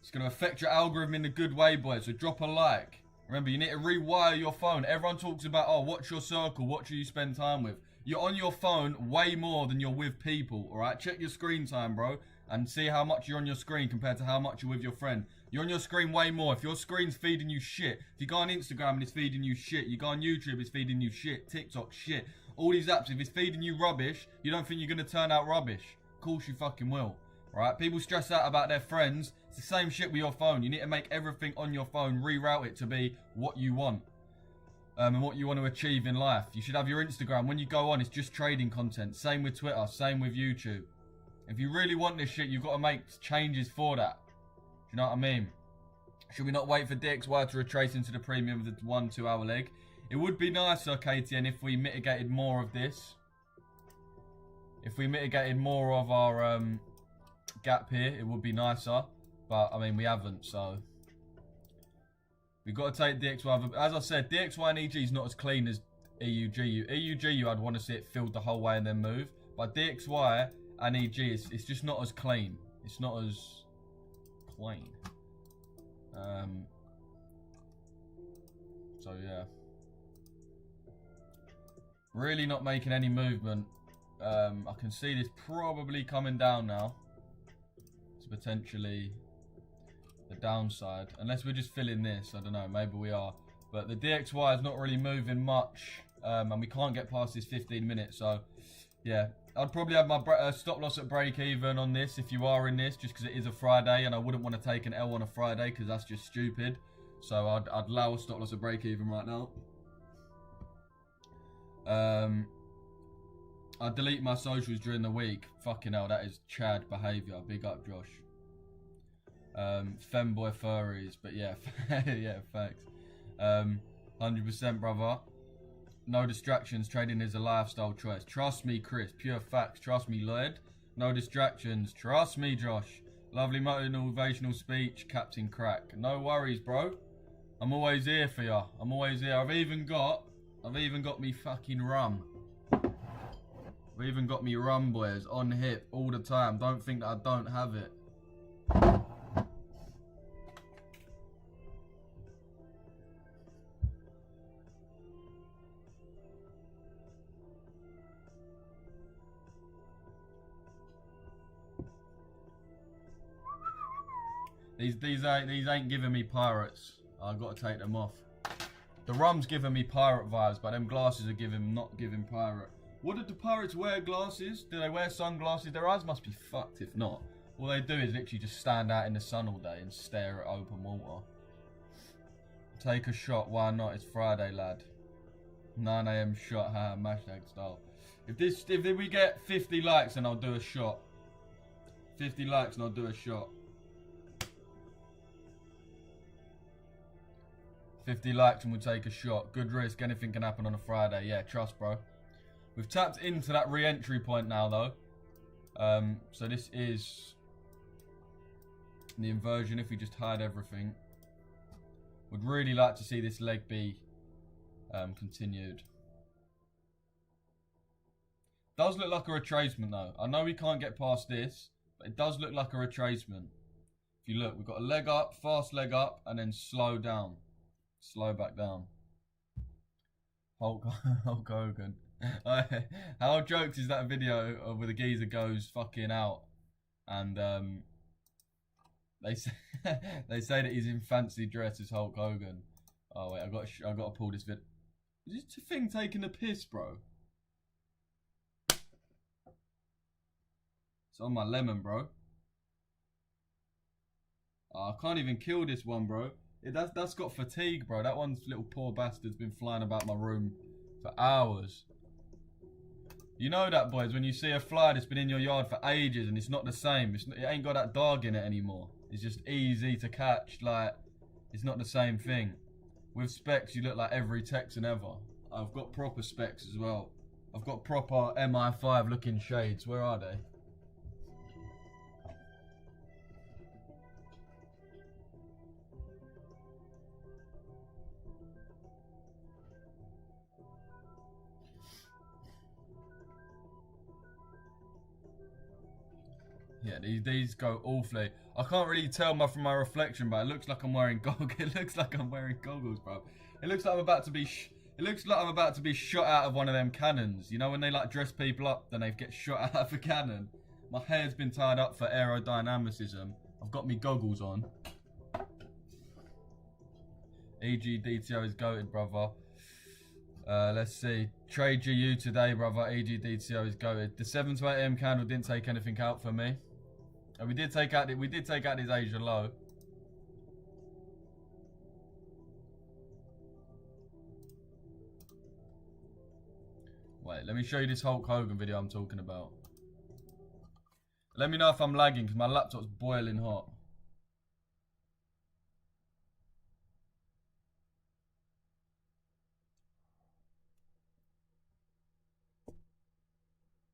It's going to affect your algorithm in a good way, boys. So drop a like. Remember, you need to rewire your phone. Everyone talks about, oh, watch your circle. Watch who you spend time with. You're on your phone way more than you're with people, all right? Check your screen time, bro, and see how much you're on your screen compared to how much you're with your friend. You're on your screen way more. If your screen's feeding you shit, if you go on Instagram and it's feeding you shit, you go on YouTube, it's feeding you shit, TikTok, shit. All these apps, if it's feeding you rubbish, you don't think you're going to turn out rubbish. Of course you fucking will. Right? People stress out about their friends. It's the same shit with your phone. You need to make everything on your phone, reroute it to be what you want. And what you want to achieve in life. You should have your Instagram. When you go on, it's just trading content. Same with Twitter. Same with YouTube. If you really want this shit, you've got to make changes for that. Do you know what I mean? Should we not wait for DXY to retrace into the premium with the 1-2 hour leg? It would be nicer, KTN, if we mitigated more of this. If we mitigated more of our gap here, it would be nicer. But, I mean, we haven't, so... We've got to take DXY. As I said, DXY and EG is not as clean as EUGU. EUGU, I'd want to see it filled the whole way and then move. But DXY and EG, it's just not as clean. It's not as clean. So, yeah. Really not making any movement. I can see this probably coming down now. To potentially... the downside, unless we're just filling this. I don't know, maybe we are, but the DXY is not really moving much, and we can't get past this 15 minutes. So yeah, I'd probably have my stop loss at break even on this if you are in this, just because it is a Friday and I wouldn't want to take an L on a Friday because that's just stupid. So I'd allow a stop loss at break even right now. I delete my socials during the week. Fucking hell, that is Chad behaviour. Big up, Josh. Femboy furries, but yeah, yeah, thanks. 100%, brother. No distractions. Trading is a lifestyle choice. Trust me, Chris. Pure facts. Trust me, Lloyd. No distractions. Trust me, Josh. Lovely motivational speech, Captain Crack. No worries, bro. I'm always here for ya. I'm always here. I've even got me fucking rum. I've even got me rum, boys, on hip all the time. Don't think that I don't have it. These ain't giving me pirates. I've got to take them off. The rum's giving me pirate vibes, but them glasses are not giving pirate. What did the pirates wear glasses? Do they wear sunglasses? Their eyes must be fucked if not. All they do is literally just stand out in the sun all day and stare at open water. Take a shot, why not? It's Friday, lad. 9 AM shot, ha, hashtag style. If we get 50 likes, then I'll do a shot. 50 likes and I'll do a shot. 50 likes and we'll take a shot. Good risk, anything can happen on a Friday. Yeah, trust, bro. We've tapped into that re-entry point now, though. So this is the inversion if we just hide everything. Would really like to see this leg be continued. Does look like a retracement, though. I know we can't get past this, but it does look like a retracement. If you look, we've got a leg up, fast leg up, and then slow down. Slow back down. Hulk Hogan. How jokes is that video of where the geezer goes fucking out and they say that he's in fancy dress as Hulk Hogan. Oh wait, I got to pull this vid. Is this thing taking a piss, bro? It's on my lemon, bro. Oh, I can't even kill this one, bro. That's got fatigue, bro. That one's little poor bastard's been flying about my room for hours. You know that, boys, when you see a fly that's been in your yard for ages and it's not the same. It ain't got that dog in it anymore. It's just easy to catch, like, it's not the same thing. with specs, you look like every Texan ever. I've got proper specs as well. I've got proper MI5 looking shades. Where are they? Yeah, these go awfully. I can't really tell from my reflection, but it looks like I'm wearing goggles. It looks like I'm wearing goggles, bro. It looks like I'm about to be. It looks like I'm about to be shot out of one of them cannons. You know when they like dress people up, then they get shot out of a cannon. My hair's been tied up for aerodynamicism. I've got me goggles on. EG DTO is goated, brother. Let's see. Trade GU today, brother. EG DTO is goated. The 7 to 8 AM candle didn't take anything out for me. And we did take out his Asia low. Wait, let me show you this Hulk Hogan video I'm talking about. Let me know if I'm lagging because my laptop's boiling hot.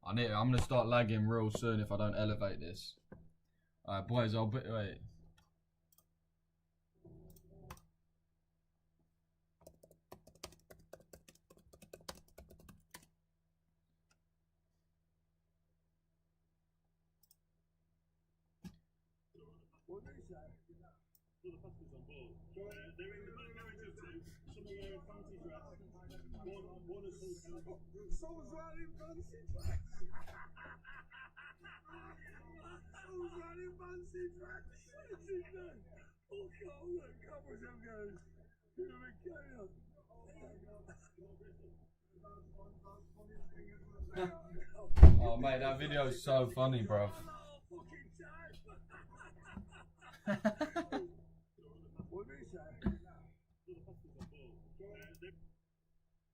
I'm going to start lagging real soon if I don't elevate this. Alright, boys, wait. What do you say? Well, the hustlers on board. They're in the back garage of two. Some are wearing fancy dress. One is someone's wearing fancy dress. Someone's wearing fancy dress. Oh, God, look, covers them goes. Here we go. Oh, mate, that video is so funny, bruv.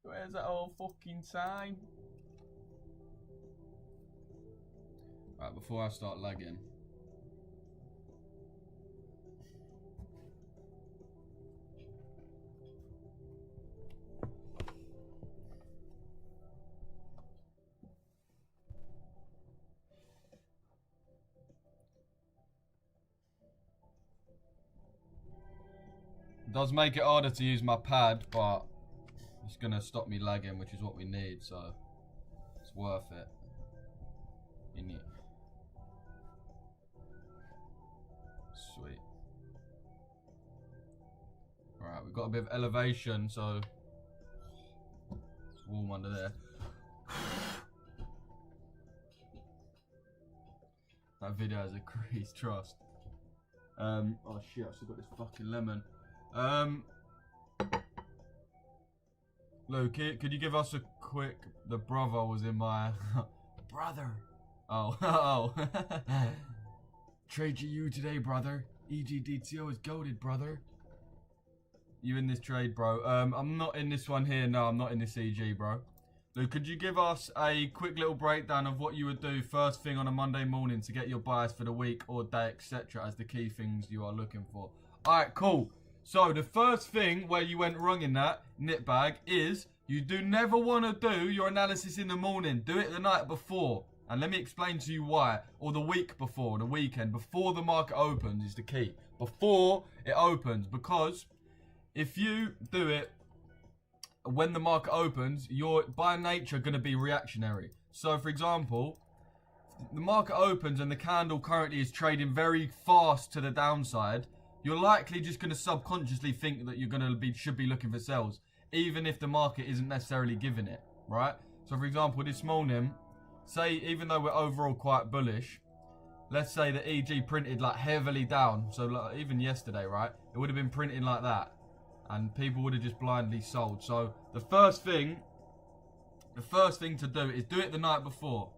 Where's that old fucking sign? Right, before I start lagging. It does make it harder to use my pad, but it's gonna stop me lagging, which is what we need, so it's worth it. In it. Sweet. Alright, we've got a bit of elevation, so it's warm under there. That video has increased trust. Oh shit, I've still got this fucking lemon. Luke, could you give us a quick... The brother was in my... brother! Oh, oh. Trade GU today, brother. EGDTO is goated, brother. You in this trade, bro? I'm not in this one here. No, I'm not in this EG, bro. Luke, could you give us a quick little breakdown of what you would do first thing on a Monday morning to get your bias for the week or day, etc. as the key things you are looking for? Alright, cool. So, the first thing where you went wrong in that, Nitbag, is you do never want to do your analysis in the morning. Do it the night before. And let me explain to you why. Or the week before, the weekend. Before the market opens is the key. Before it opens. Because if you do it when the market opens, you're by nature going to be reactionary. So, for example, the market opens and the candle currently is trading very fast to the downside. You're likely just going to subconsciously think that you're going to should be looking for sells, even if the market isn't necessarily giving it, right? So, for example, this morning, say even though we're overall quite bullish, let's say that EG printed like heavily down. So like, even yesterday, right, it would have been printing like that, and people would have just blindly sold. So the first thing to do is do it the night before.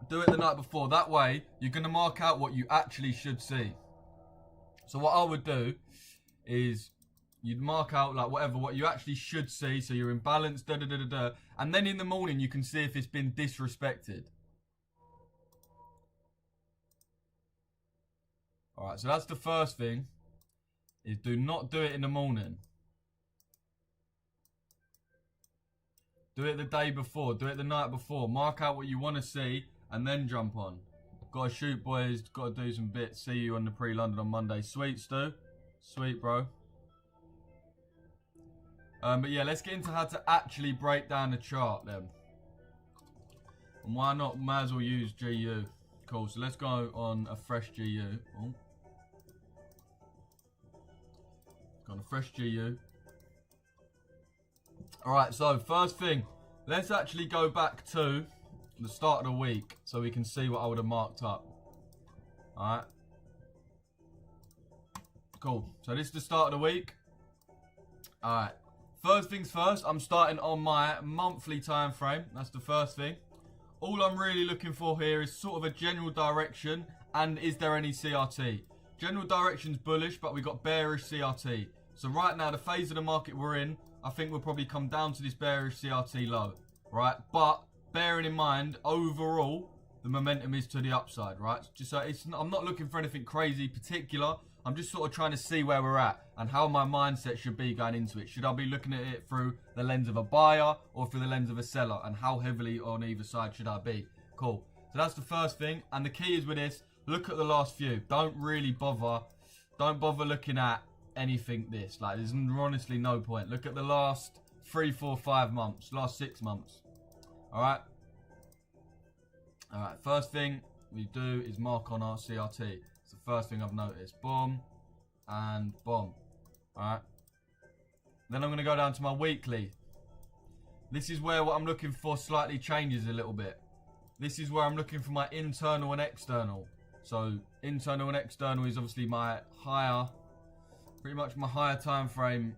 Do it the night before. That way, you're going to mark out what you actually should see. So what I would do is you'd mark out like what you actually should see. So you're in balance, and then in the morning you can see if it's been disrespected. Alright, so that's the first thing. Is do not do it in the morning. Do it the day before. Do it the night before. Mark out what you want to see and then jump on. Gotta shoot, boys. Gotta do some bits. See you on the pre-London on Monday. Sweet, Stu. Sweet, bro. But yeah, let's get into how to actually break down the chart then. And why not? Might as well use GU. Cool. So let's go on a fresh GU. Oh. Got a fresh GU. Alright, so first thing, let's actually go back to the start of the week so we can see what I would have marked up. Alright. Cool. So this is the start of the week. Alright. First things first, I'm starting on my monthly time frame. That's the first thing. All I'm really looking for here is sort of a general direction and is there any CRT. General direction's bullish, but we got bearish CRT. So right now, the phase of the market we're in, I think we'll probably come down to this bearish CRT low, right? But bearing in mind, overall, the momentum is to the upside, right? Just so I'm not looking for anything crazy particular. I'm just sort of trying to see where we're at and how my mindset should be going into it. Should I be looking at it through the lens of a buyer or through the lens of a seller? And how heavily on either side should I be? Cool. So that's the first thing. And the key is with this, look at the last few. Don't bother looking at anything this. Like, there's honestly no point. Look at the last 3, 4, 5 months. Last 6 months. Alright? Alright, first thing we do is mark on our CRT. It's the first thing I've noticed. Boom. And boom. Alright. Then I'm going to go down to my weekly. This is where what I'm looking for slightly changes a little bit. This is where I'm looking for my internal and external. So, internal and external is obviously my higher, pretty much my higher time frame.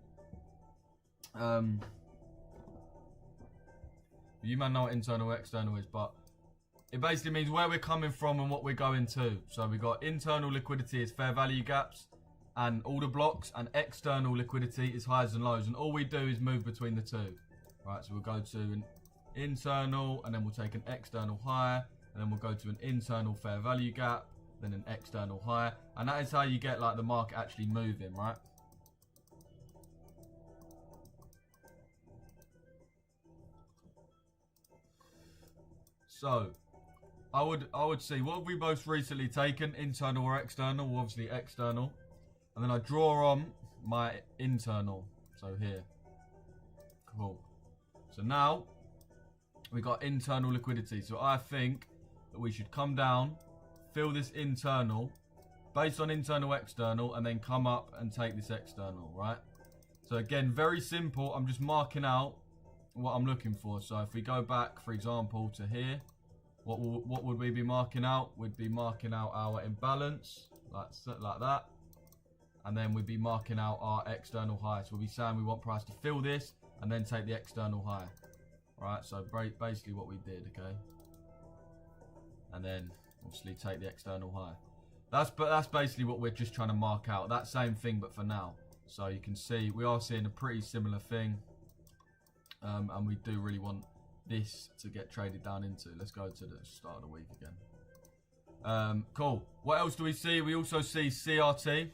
You might know what internal and external is, but it basically means where we're coming from and what we're going to. So we got internal liquidity is fair value gaps and order blocks, and external liquidity is highs and lows. And all we do is move between the two. Right, so we'll go to an internal, and then we'll take an external high, and then we'll go to an internal fair value gap, then an external high. And that is how you get like the market actually moving, right? So I would see, what have we most recently taken, internal or external? Well, obviously external. And then I draw on my internal. So here. Cool. So now we got internal liquidity. So I think that we should come down, fill this internal, based on internal external, and then come up and take this external, right? So again, very simple. I'm just marking out what I'm looking for. So if we go back, for example, to here, what would we be marking out? We'd be marking out our imbalance, like that. And then we'd be marking out our external high. So we'll be saying we want price to fill this and then take the external high. Right, so basically what we did, okay? And then obviously take the external high. That's basically what we're just trying to mark out. That same thing, but for now. So you can see we are seeing a pretty similar thing. And we do really want this to get traded down into. Let's go to the start of the week again. Cool. What else do we see? We also see CRT.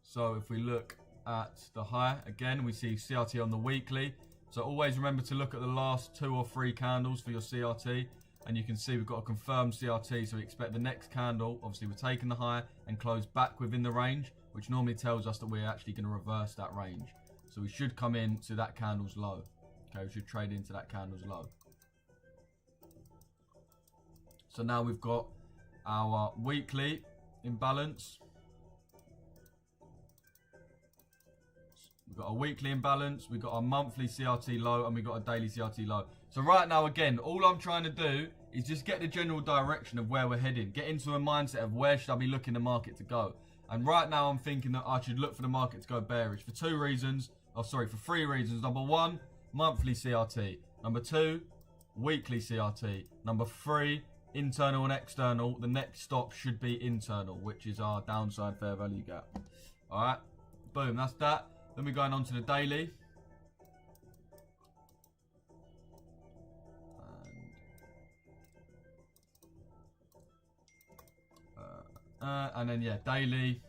So if we look at the high, again, we see CRT on the weekly. So always remember to look at the last 2 or 3 candles for your CRT. And you can see we've got a confirmed CRT. So we expect the next candle, obviously we're taking the high and close back within the range, which normally tells us that we're actually going to reverse that range. So we should come in to that candle's low. Okay, we should trade into that candle's low. So now we've got our weekly imbalance. We've got a weekly imbalance, we've got our monthly CRT low, and we've got a daily CRT low. So right now, again, all I'm trying to do is just get the general direction of where we're heading. Get into a mindset of where should I be looking the market to go. And right now, I'm thinking that I should look for the market to go bearish for 2 reasons. Oh, sorry, for 3 reasons. Number 1, monthly CRT. Number 2, weekly CRT. Number 3, internal and external. The next stop should be internal, which is our downside fair value gap. All right, boom, that's that. Then we're going on to the daily. And then yeah, daily,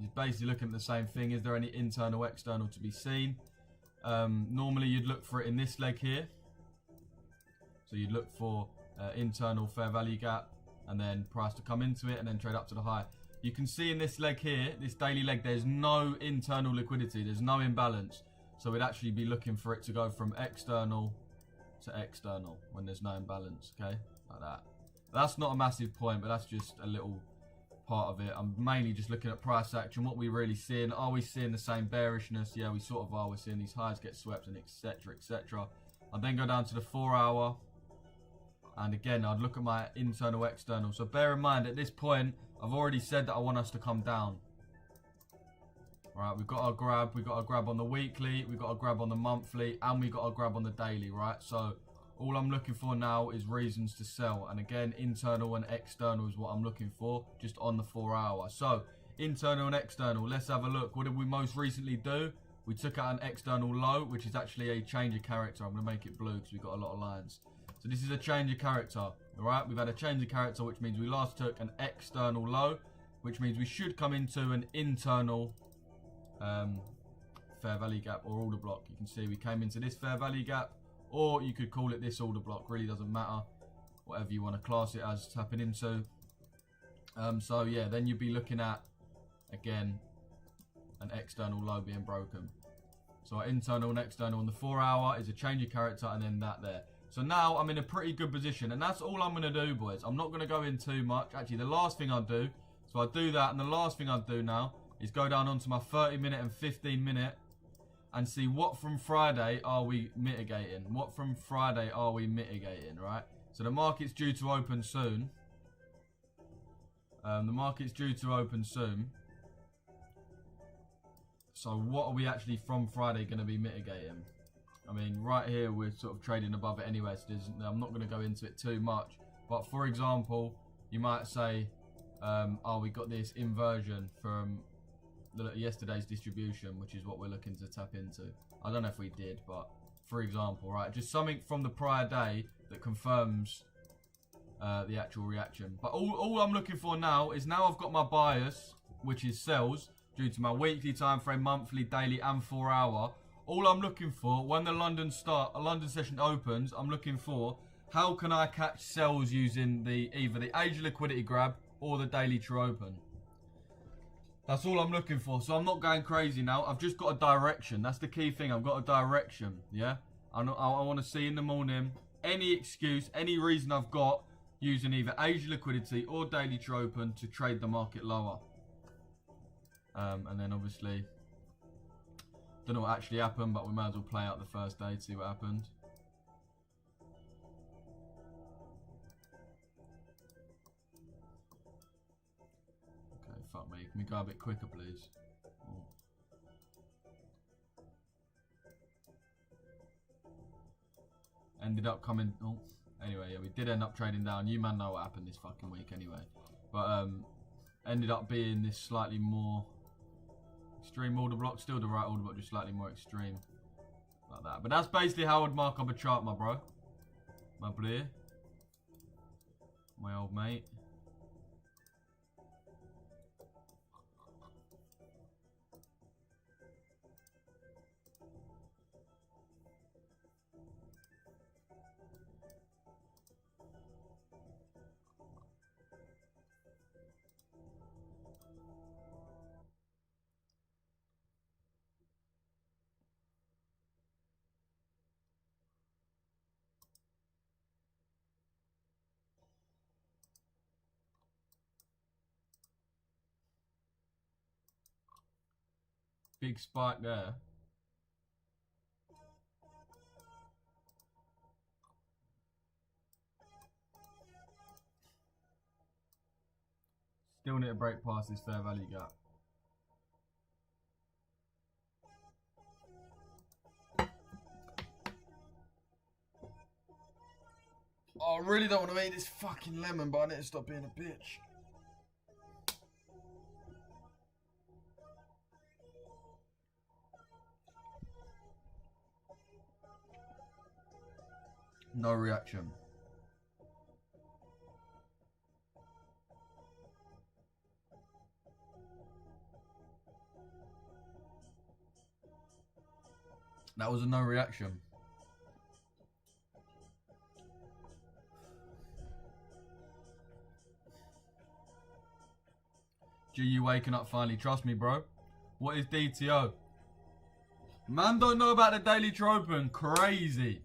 you're basically looking at the same thing. Is there any internal, external to be seen? Normally you'd look for it in this leg here. So you'd look for internal fair value gap and then price to come into it and then trade up to the high. You can see in this leg here, this daily leg, there's no internal liquidity. There's no imbalance. So we'd actually be looking for it to go from external to external when there's no imbalance, okay? Like that. That's not a massive point, but that's just a little part of it. I'm mainly just looking at price action, what we're really seeing. Are we seeing the same bearishness? Yeah, we sort of are. We're seeing these highs get swept and etc, etc. I'll then go down to the 4 hour. And again, I'd look at my internal, external. So bear in mind, at this point, I've already said that I want us to come down. Right, we've got our grab on the weekly, we've got a grab on the monthly, and we've got a grab on the daily, right? So all I'm looking for now is reasons to sell. And again, internal and external is what I'm looking for, just on the 4 hour. So internal and external, let's have a look. What did we most recently do? We took out an external low, which is actually a change of character. I'm going to make it blue because we've got a lot of lines. So this is a change of character, all right? We've had a change of character, which means we last took an external low, which means we should come into an internal fair value gap or order block. You can see we came into this fair value gap, or you could call it this order block. Really doesn't matter, whatever you want to class it as tapping into. So yeah, then you'd be looking at, again, an external low being broken. So our internal and external on the 4 hour is a change of character, and then that there. So now I'm in a pretty good position, and that's all I'm going to do, boys. I'm not going to go in too much. Actually, the last thing I'll do, so I'll do that, and the last thing I'll do now is go down onto my 30-minute and 15-minute and see what from Friday are we mitigating. What from Friday are we mitigating, right? So the market's due to open soon. The market's due to open soon. So what are we actually from Friday going to be mitigating? I mean, right here we're sort of trading above it anyway, so I'm not going to go into it too much. But for example, you might say, oh, we got this inversion from yesterday's distribution, which is what we're looking to tap into. I don't know if we did, but for example, right, just something from the prior day that confirms the actual reaction. But all I'm looking for now is, now I've got my bias, which is sells, due to my weekly time frame, monthly, daily, and 4 hour. All I'm looking for, when the London session opens, I'm looking for how can I catch sells using either the Asia liquidity grab or the daily true open. That's all I'm looking for. So I'm not going crazy now. I've just got a direction. That's the key thing. I've got a direction. Yeah. I want to see in the morning any excuse, any reason I've got using either Asia liquidity or daily true open to trade the market lower. And then obviously, don't know what actually happened, but we might as well play out the first day to see what happened. Okay, fuck me. Can we go a bit quicker, please? Oh. Ended up coming... Oh. Anyway, yeah, we did end up trading down. You man know what happened this fucking week anyway. But ended up being this slightly more extreme order block. Still the right order block, just slightly more extreme. Like that. But that's basically how I would mark up a chart, my bro. My boy. My old mate. Big spike there. Still need to break past this fair value gap. Oh, I really don't want to eat this fucking lemon, but I need to stop being a bitch. No reaction. That was a no reaction. GU waking up finally. Trust me, bro. What is DTO? Man don't know about the Daily Tropen. Crazy.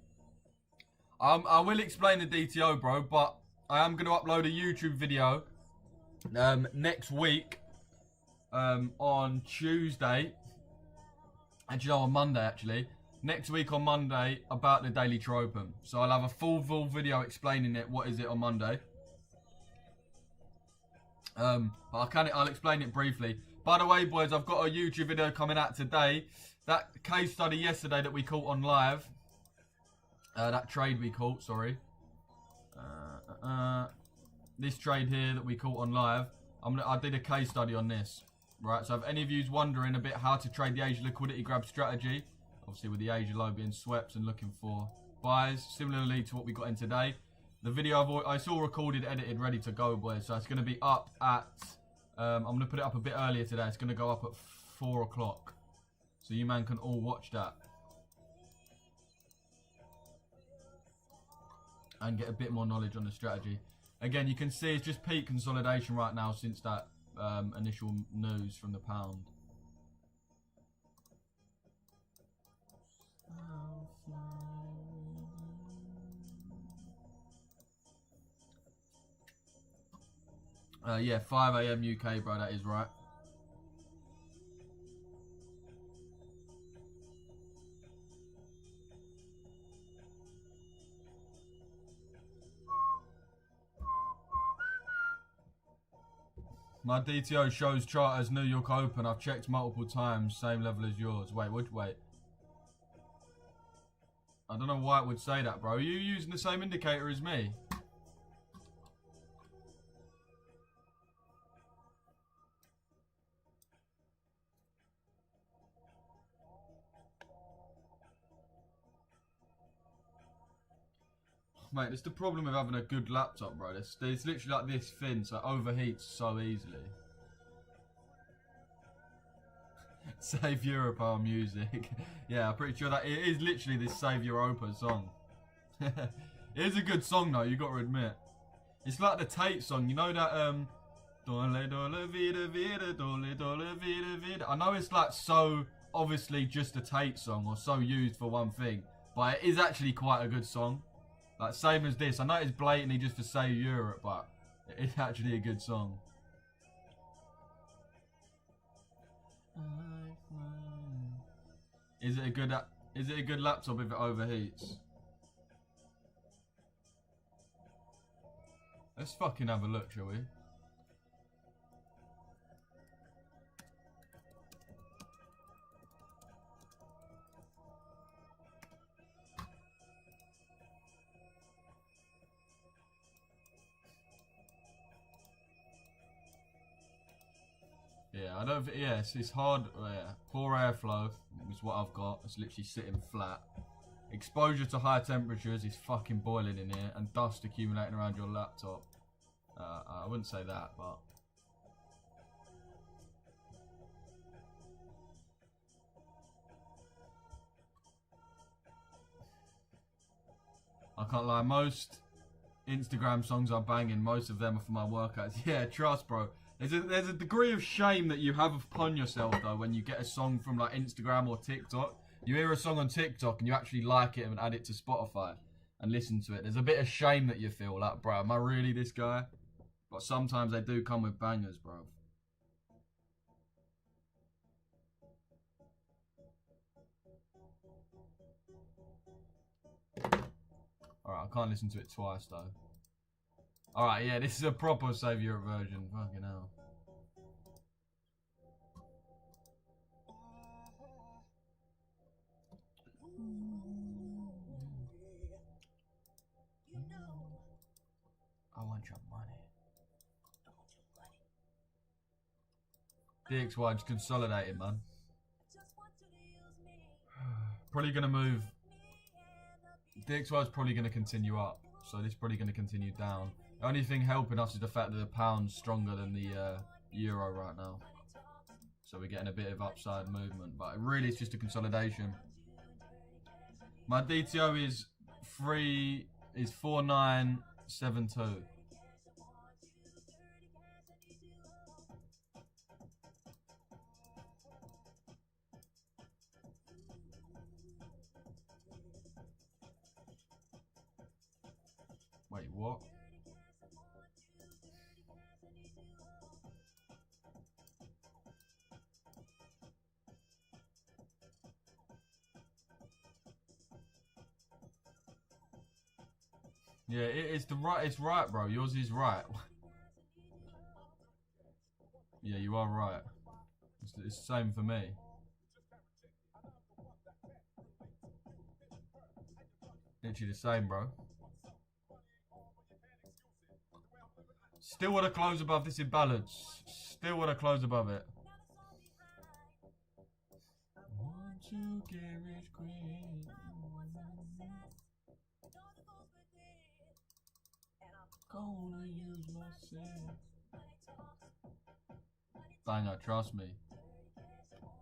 I will explain the DTO, bro, but I am going to upload a YouTube video next week on Tuesday. Actually, no, on Monday, actually. Next week on Monday about the Daily Tropen. So I'll have a full video explaining it. What is it on Monday? But I'll explain it briefly. By the way, boys, I've got a YouTube video coming out today. That case study yesterday that we caught on live. That trade we caught, sorry. This trade here that we caught on live. I did a case study on this. Right, so if any of you's wondering a bit how to trade the Asia liquidity grab strategy, obviously with the Asia low being swept and looking for buys, similarly to what we got in today. The video it's all recorded, edited, ready to go, boys. So it's going to be up at, I'm going to put it up a bit earlier today. It's going to go up at 4 o'clock. So you man can all watch that. And get a bit more knowledge on the strategy. Again, you can see it's just peak consolidation right now since that initial news from the pound. Yeah, 5 AM UK, bro, that is right. My DTO shows chart as New York Open. I've checked multiple times, same level as yours. Wait. I don't know why it would say that, bro. Are you using the same indicator as me? Mate, it's the problem with having a good laptop, bro. It's literally like this thin, so it overheats so easily. Save Europe, our music. Yeah, I'm pretty sure that it is literally this Save Europa song. It is a good song, though, you got to admit. It's like the Tate song, you know that, Dole, dole, vida, vida, dole, dole, vida, vida. I know it's like so obviously just a Tate song or so used for one thing, but it is actually quite a good song. Like, same as this. I know it's blatantly just to say Europe, but it's actually a good song. Is it a good laptop if it overheats? Let's fucking have a look, shall we? Yeah, I don't think, yeah, it's hard, yeah. Poor airflow is what I've got. It's literally sitting flat. Exposure to high temperatures is fucking boiling in here, and dust accumulating around your laptop. I wouldn't say that, but... I can't lie, most Instagram songs are banging. Most of them are for my workouts. Yeah, trust, bro. There's a degree of shame that you have upon yourself, though, when you get a song from, like, Instagram or TikTok. You hear a song on TikTok and you actually like it and add it to Spotify and listen to it. There's a bit of shame that you feel, like, bro, am I really this guy? But sometimes they do come with bangers, bro. Alright, I can't listen to it twice, though. Alright, yeah, this is a proper Save Europe version. Fucking hell. I want your money. DXY just consolidated, man. Probably gonna move. DXY is probably gonna continue up, so this is probably gonna continue down. The only thing helping us is the fact that the pound's stronger than the euro right now, so we're getting a bit of upside movement. But really, it's just a consolidation. My DTO is 4972. Wait, what? Yeah, it's the right. It's right, bro. Yours is right. Yeah, you are right. It's the same for me. Literally the same, bro. Still want to close above this imbalance. Still want to close above it. Want to get rich quick. Gonna use myself. Banger, trust me.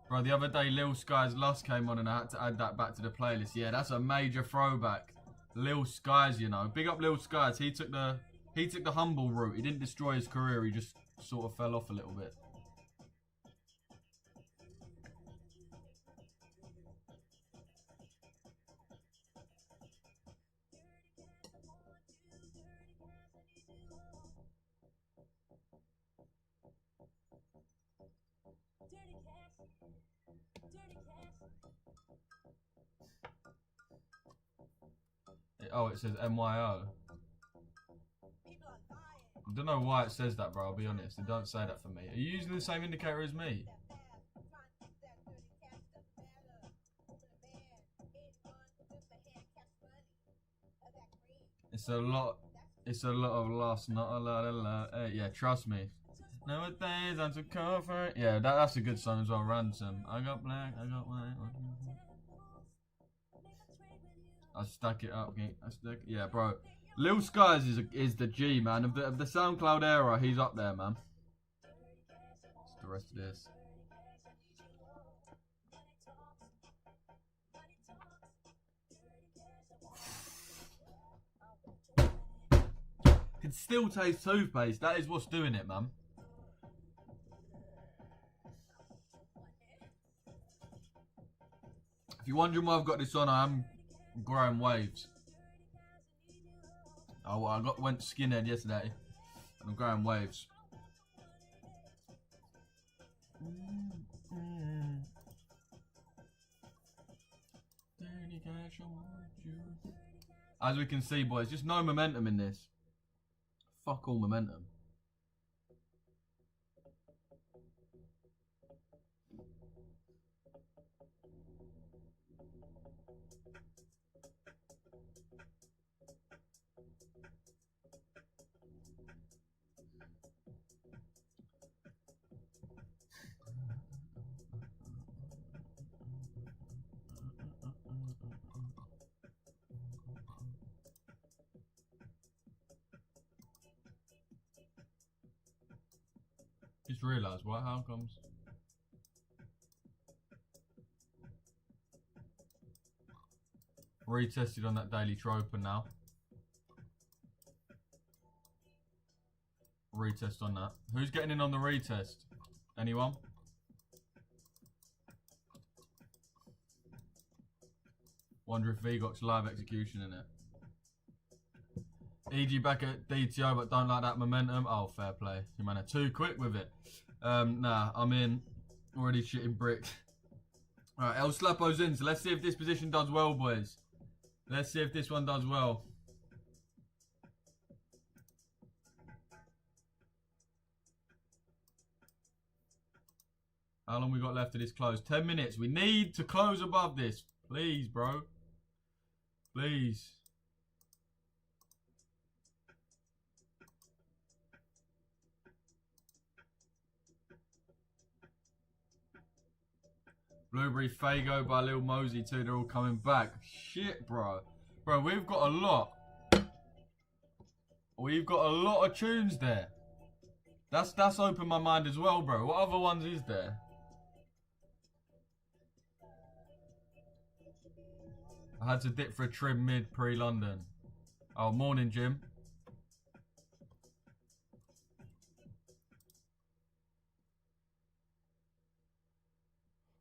Bro, the other day Lil Sky's Lust came on and I had to add that back to the playlist. Yeah, that's a major throwback. Lil Skies, you know. Big up Lil Skies. He took the humble route. He didn't destroy his career, he just sort of fell off a little bit. Oh, it says MYO. I don't know why it says that, bro. I'll be honest. It don't say that for me. Are you using the same indicator as me? It's a lot. It's a lot of loss, not a lot of love. Yeah, trust me. Nowadays, I'm to comfort. Yeah, that's a good song as well. Ransom. I got black. I got white. I stack it up. Yeah, bro. Lil Skies is the G, man. Of the SoundCloud era, he's up there, man. What's the rest of this? Can still taste toothpaste. That is what's doing it, man. If you're wondering why I've got this on, I am growing waves. Oh, well, I went skinhead yesterday. I'm growing waves. As we can see, boys, just no momentum in this. Fuck all momentum. Just realised what? How comes? Retested on that daily troper now. Retest on that. Who's getting in on the retest? Anyone? Wonder if VGOT's live execution in it. EG back at DTO, but don't like that momentum. Oh, fair play. You man are too quick with it. Nah, I'm in. Already shitting brick. Alright, El Slapo's in, so let's see if this position does well, boys. Let's see if this one does well. How long we got left of this close? 10 minutes. We need to close above this. Please, bro. Please. Blueberry Fago by Lil Mosey too. They're all coming back. Shit, bro. Bro, we've got a lot. We've got a lot of tunes there. That's opened my mind as well, bro. What other ones is there? I had to dip for a trim mid pre-London. Oh, morning, Jim.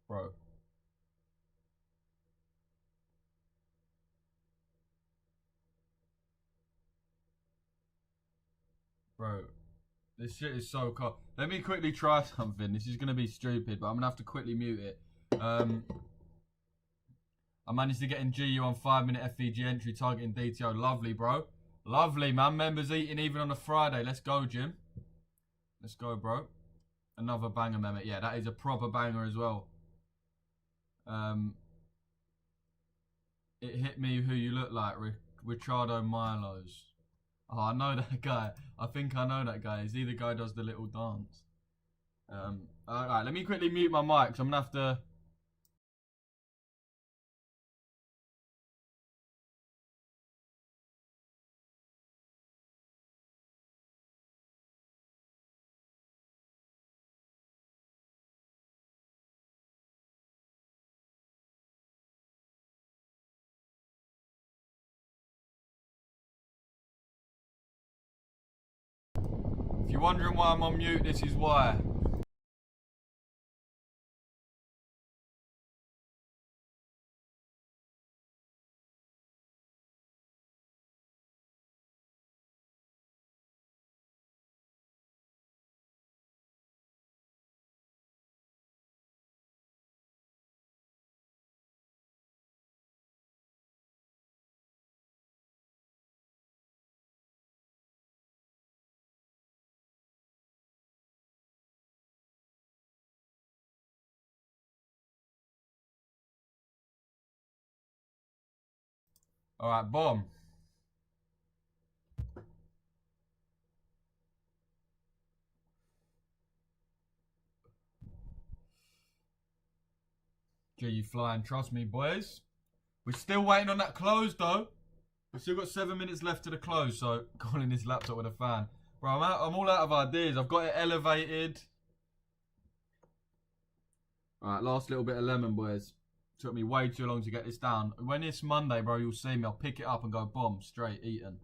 Bro. Bro. This shit is so cold. Let me quickly try something. This is going to be stupid, but I'm going to have to quickly mute it. I managed to get in GU on 5-minute FVG entry targeting DTO. Lovely, bro. Lovely, man. Members eating even on a Friday. Let's go, Jim. Let's go, bro. Another banger, Mehmet. Yeah, that is a proper banger as well. It hit me who you look like. Ricardo Milos. Oh, I know that guy. I think I know that guy. Is he the guy who does the little dance? Alright, let me quickly mute my mic, because I'm going to have to... If you're wondering why I'm on mute, this is why. Alright, bomb. Gee, you flying, trust me, boys. We're still waiting on that close, though. We've still got 7 minutes left to the close, so calling this laptop with a fan. Bro, I'm all out of ideas. I've got it elevated. Alright, last little bit of lemon, boys. Took me way too long to get this down. When it's Monday, bro, you'll see me. I'll pick it up and go bomb, straight, eaten.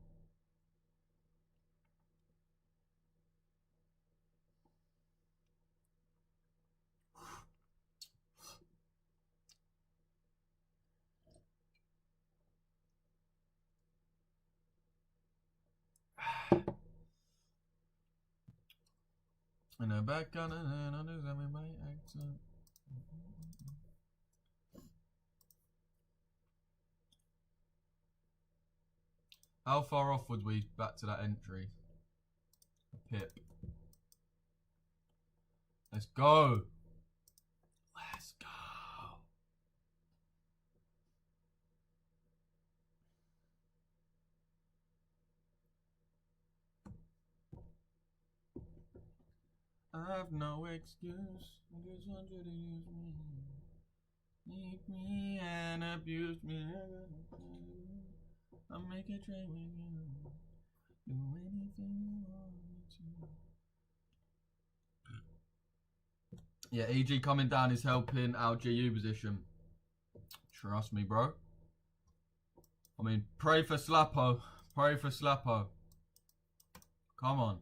In the back on the hand, I do my accent. How far off would we back to that entry? A pip. Let's go. Let's go. I have no excuse. I just want you to use me. Make me and abuse me. I'll make a trade with you. Do anything you want me to. Yeah, EG coming down is helping our GU position. Trust me, bro. I mean, pray for Slappo. Pray for Slappo. Come on.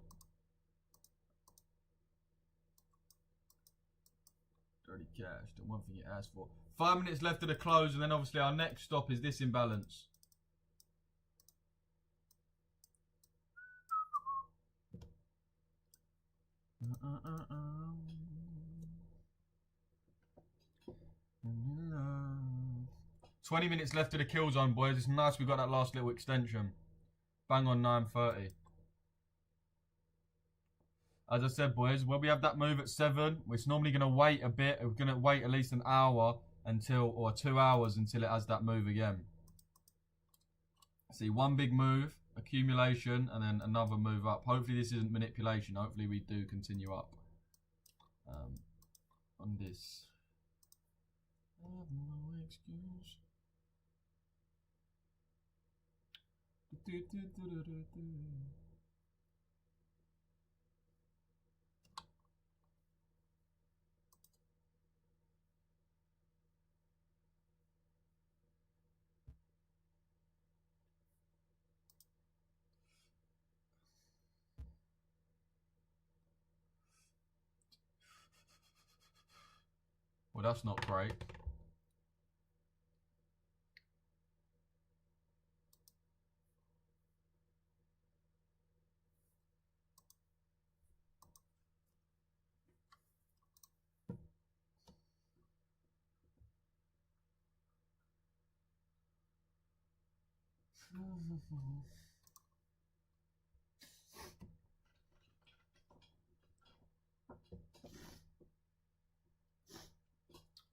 Dirty cash, the one thing you asked for. 5 minutes left to the close, and then obviously our next stop is this imbalance. Uh. 20 minutes left to the kill zone, boys. It's nice we got that last little extension. Bang on 9:30. As I said, boys, when we have that move at 7, it's normally going to wait a bit. We're going to wait at least an hour until, or 2 hours until it has that move again. See, one big move, accumulation, and then another move up. Hopefully this isn't manipulation. Hopefully we do continue up on this. I have no excuse. Well, that's not great.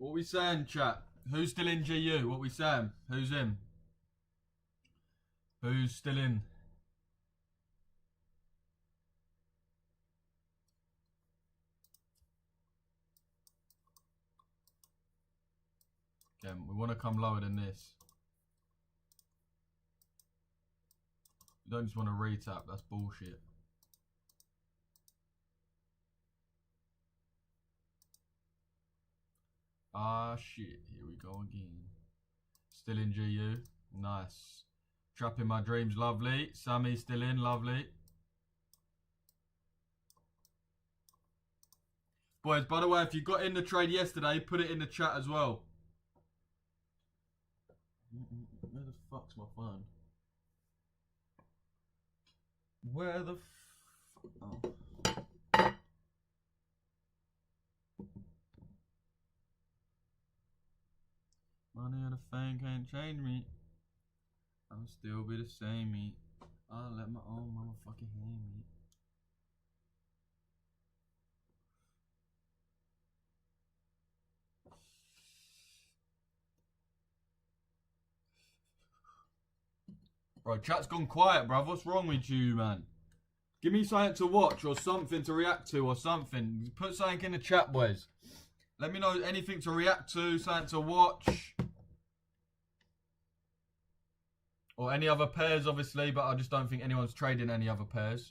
What we saying, chat? Who's still in GU? What we saying? Who's in? Who's still in? Again, we want to come lower than this. You don't just want to retap. That's bullshit. Ah, shit. Here we go again. Still in GU. Nice. Trapping my dreams. Lovely. Sammy still in. Lovely. Boys, by the way, if you got in the trade yesterday, put it in the chat as well. Where the fuck's my phone? Where the oh. Money and a fame can't change me. I'll still be the same me. I'll let my own motherfucking hate me. Bro, chat's gone quiet, bruv. What's wrong with you, man? Give me something to watch or something to react to or something. Put something in the chat, boys. Let me know anything to react to, something to watch. Or any other pairs, obviously, but I just don't think anyone's trading any other pairs.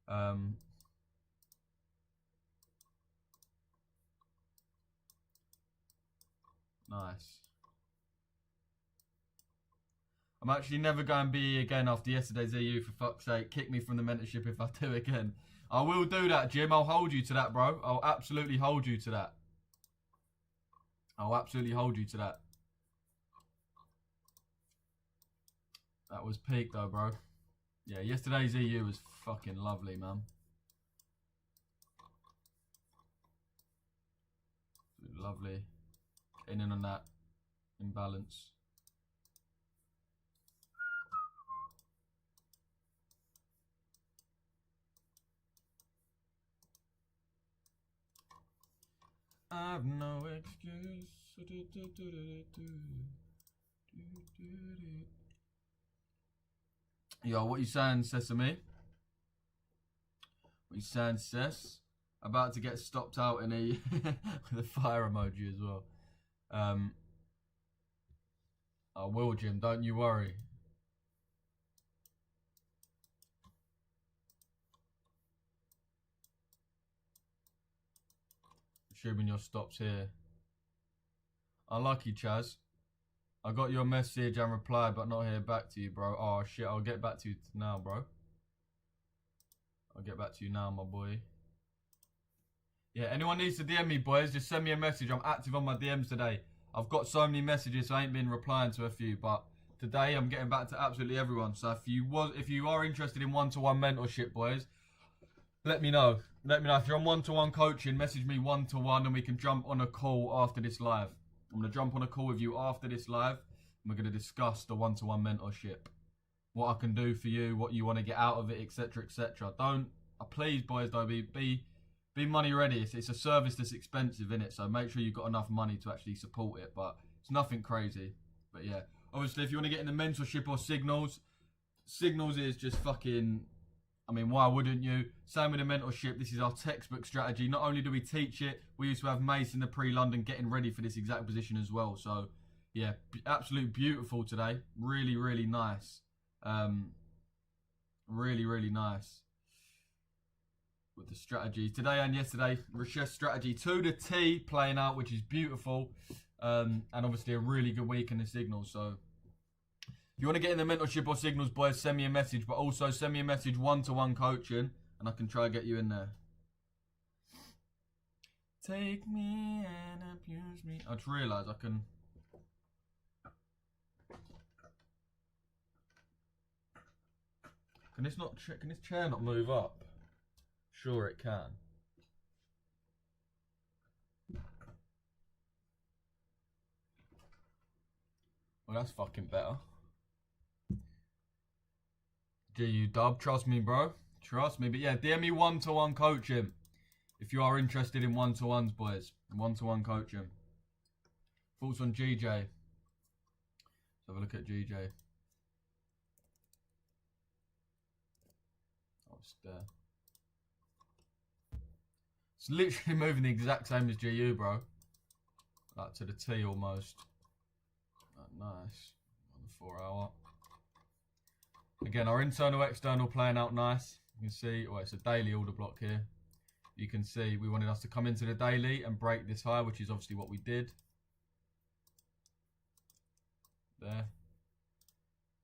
Nice. I'm actually never going BE again after yesterday's EU, for fuck's sake. Kick me from the mentorship if I do again. I will do that, Jim. I'll hold you to that, bro. I'll absolutely hold you to that. I'll absolutely hold you to that. That was peak, though, bro. Yeah, yesterday's EU was fucking lovely, man. Lovely. Getting in on that imbalance. I've no excuse. Yo, what you saying, Sesame? What you saying, Ses? About to get stopped out in a with a fire emoji as well. I will, Jim. Don't you worry. Assuming your stops here. Unlucky, Chaz. I got your message and replied, but not hear back to you, bro. Oh, shit. I'll get back to you now, bro. I'll get back to you now, my boy. Yeah, anyone needs to DM me, boys, just send me a message. I'm active on my DMs today. I've got so many messages, so I ain't been replying to a few, but today I'm getting back to absolutely everyone. So if you are interested in one-to-one mentorship, boys, let me know. Let me know. If you're on one-to-one coaching, message me one-to-one and we can jump on a call after this live. I'm going to jump on a call with you after this live and we're going to discuss the one-to-one mentorship. What I can do for you, what you want to get out of it, etc, etc. Please, boys, don't be money ready. It's a service that's expensive, innit? So make sure you've got enough money to actually support it, but it's nothing crazy. But yeah, obviously if you want to get in the mentorship or signals is just fucking... I mean, why wouldn't you? Same with the mentorship. This is our textbook strategy. Not only do we teach it, we used to have Mace in the pre-London getting ready for this exact position as well. So, yeah, absolutely beautiful today. Really, really nice. Really, really nice. With the strategy. Today and yesterday, Rashesh strategy to the T playing out, which is beautiful. And obviously a really good week in the signals. So, if you want to get in the mentorship or signals, boys, send me a message. But also send me a message one-to-one coaching and I can try and get you in there. Take me and abuse me. I just realised I can. Can this not? Can this chair not move up? Sure, it can. Well, that's fucking better. GU dub, trust me, bro. Trust me. But yeah, DM me one-to-one coaching if you are interested in one-to-ones, boys. One-to-one coaching. Thoughts on GJ? Let's have a look at GJ. Oh, it's there. It's literally moving the exact same as GU, bro. Like to the T almost. Oh, nice. On the 4 hour. Again, our internal, external playing out nice. You can see, well, it's a daily order block here. You can see we wanted us to come into the daily and break this high, which is obviously what we did. There.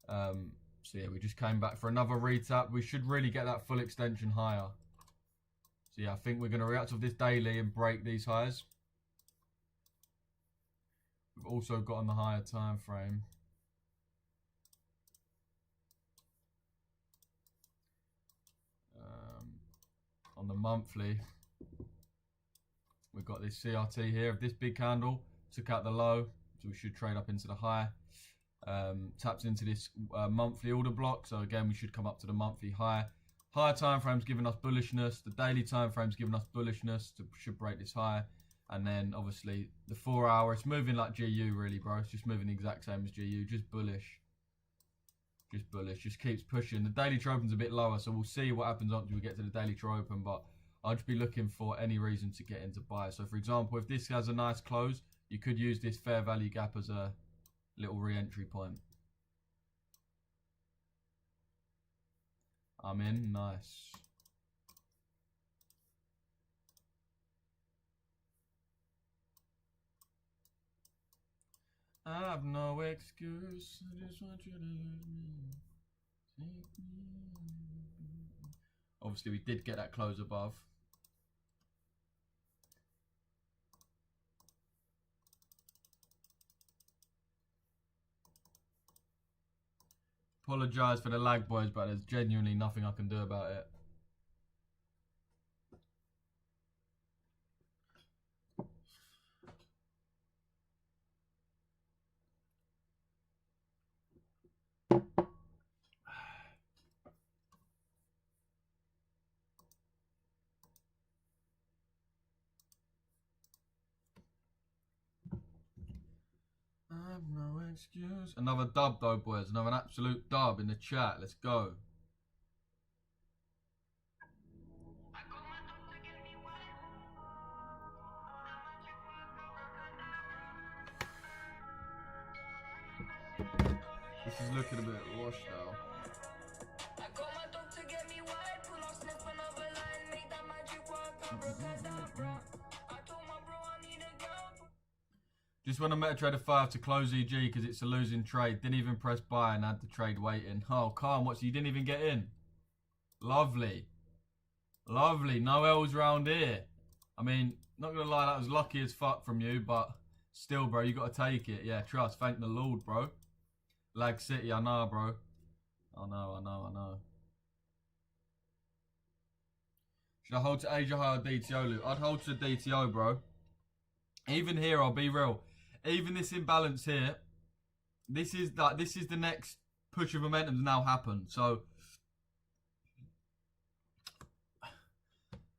So yeah, we just came back for another retap. We should really get that full extension higher. So yeah, I think we're going to react off this daily and break these highs. We've also got on the higher time frame. On the monthly, we've got this CRT here of this big candle, took out the low, so we should trade up into the high. Taps into this monthly order block, so again we should come up to the monthly high. Higher time frames giving us bullishness, the daily time frames giving us bullishness to should break this high, and then obviously the 4 hour, it's moving like GU really, bro. It's just moving the exact same as GU, just bullish. Just bullish, just keeps pushing. The daily tropen's a bit lower, so we'll see what happens after we get to the daily tropen, but I'll just be looking for any reason to get into buy. So for example, if this has a nice close, you could use this fair value gap as a little re-entry point. I'm in, nice. I have no excuse, I just want you to use me. Take me. Obviously we did get that close above. Apologise for the lag, boys, but there's genuinely nothing I can do about it. I have no excuse. Another dub though, boys. Another absolute dub in the chat. Let's go. This is looking a bit washed now. Just went on MetaTrader 5 to close EG because it's a losing trade. Didn't even press buy and had the trade waiting. Oh, calm. What? So you didn't even get in? Lovely. Lovely. No L's round here. I mean, not going to lie, that was lucky as fuck from you, but still, bro, you got to take it. Yeah, trust. Thank the Lord, bro. Lag City, I know, bro. I know. Should I hold to Asia High or DTO, Luke? I'd hold to DTO, bro. Even here, I'll be real. Even this imbalance here, this is the next push of momentum's now happened. So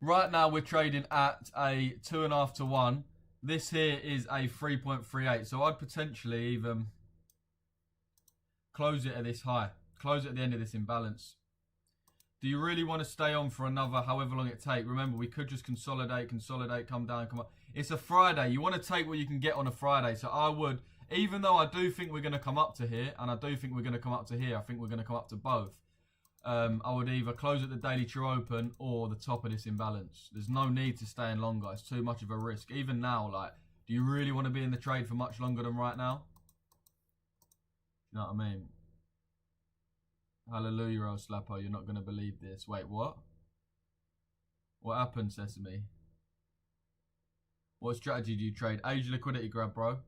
right now we're trading at a 2.5 to 1. This here is a 3.38. So I'd potentially even close it at this high. Close it at the end of this imbalance. Do you really want to stay on for another however long it takes? Remember, we could just consolidate, come down, come up. It's a Friday. You want to take what you can get on a Friday. So I would, even though I do think we're going to come up to here, and I do think we're going to come up to here, I think we're going to come up to both. I would either close at the daily true open or the top of this imbalance. There's no need to stay in longer. It's too much of a risk. Even now, like, do you really want to be in the trade for much longer than right now? You know what I mean? Hallelujah, old slapper. You're not going to believe this. Wait, what? What happened, Sesame? What strategy do you trade? Asia liquidity grab, bro.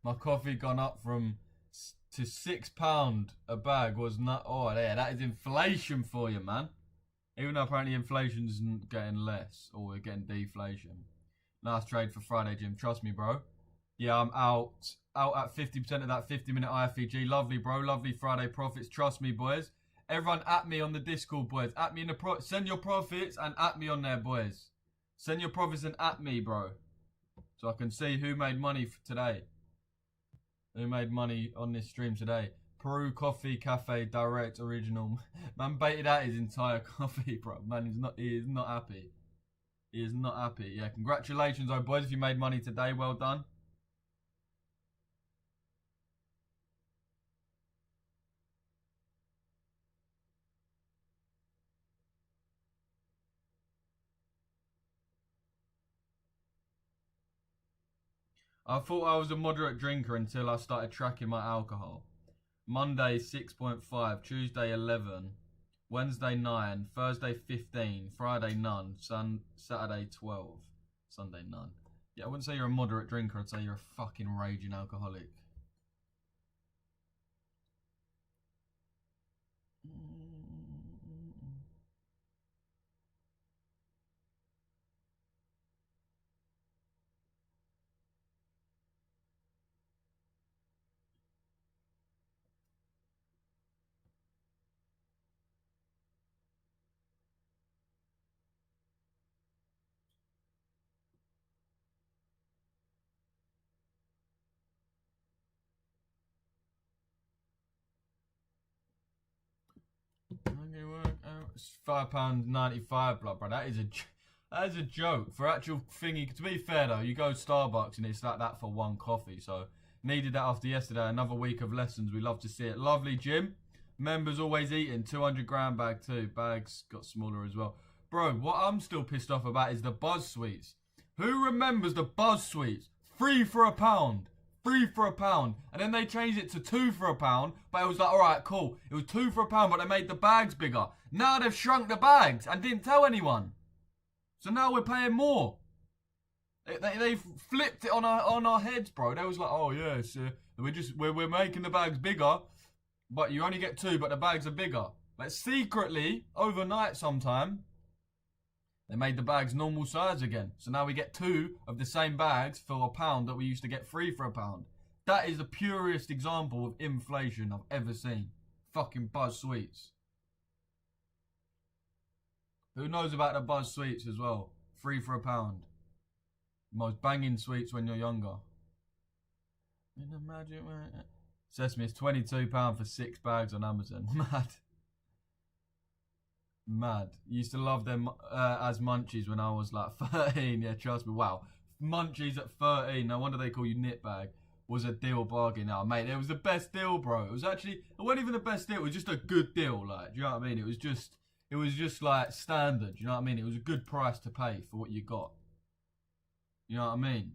My coffee gone up to £6 a bag was not. Oh, yeah, that is inflation for you, man. Even though apparently inflation isn't getting less, or we're getting deflation. Nice trade for Friday, Jim. Trust me, bro. Yeah, I'm out at 50% of that 50-minute IFEG. Lovely, bro. Lovely Friday profits. Trust me, boys. Everyone at me on the Discord, boys. At me in the send your profits and at me on there, boys. Send your profits and at me, bro. So I can see who made money for today. Who made money on this stream today. Peru Coffee Cafe Direct Original. Man baited out his entire coffee, bro. Man, he is not happy. He is not happy. Yeah, congratulations, oh boys, if you made money today. Well done. I thought I was a moderate drinker until I started tracking my alcohol. Monday 6.5, Tuesday 11, Wednesday 9, Thursday 15, Friday none, Saturday 12, Sunday none. Yeah, I wouldn't say you're a moderate drinker, I'd say you're a fucking raging alcoholic. It's £5.95, blood, bro. That is a joke for actual thingy. To be fair though, you go Starbucks and it's like that for one coffee. So needed that after yesterday. Another week of lessons. We love to see it. Lovely, Jim. Members always eating. 200-gram bag too. Bags got smaller as well. Bro, what I'm still pissed off about is the Buzz Sweets. Who remembers the Buzz Sweets? 3 for £1. 3 for £1. And then they changed it to 2 for £1. But it was like, alright, cool. It was 2 for £1, but they made the bags bigger. Now they've shrunk the bags and didn't tell anyone. So now we're paying more. They flipped it on our heads, bro. They was like, oh yeah, we're making the bags bigger, but you only get 2, but the bags are bigger. But secretly, overnight sometime, they made the bags normal size again. So now we get 2 of the same bags for £1 that we used to get 3 for £1. That is the purest example of inflation I've ever seen. Fucking Buzz Sweets. Who knows about the Buzz Sweets as well? 3 for £1. Most banging sweets when you're younger. Sesame is £22 for 6 bags on Amazon. Mad. Mad. Used to love them as munchies when I was like 13. Yeah, trust me. Wow. Munchies at 13. No wonder they call you Knitbag. Was a deal bargain. Now, mate, it was the best deal, bro. It wasn't even the best deal. It was just a good deal. Like, do you know what I mean? It was just like standard. Do you know what I mean? It was a good price to pay for what you got. You know what I mean?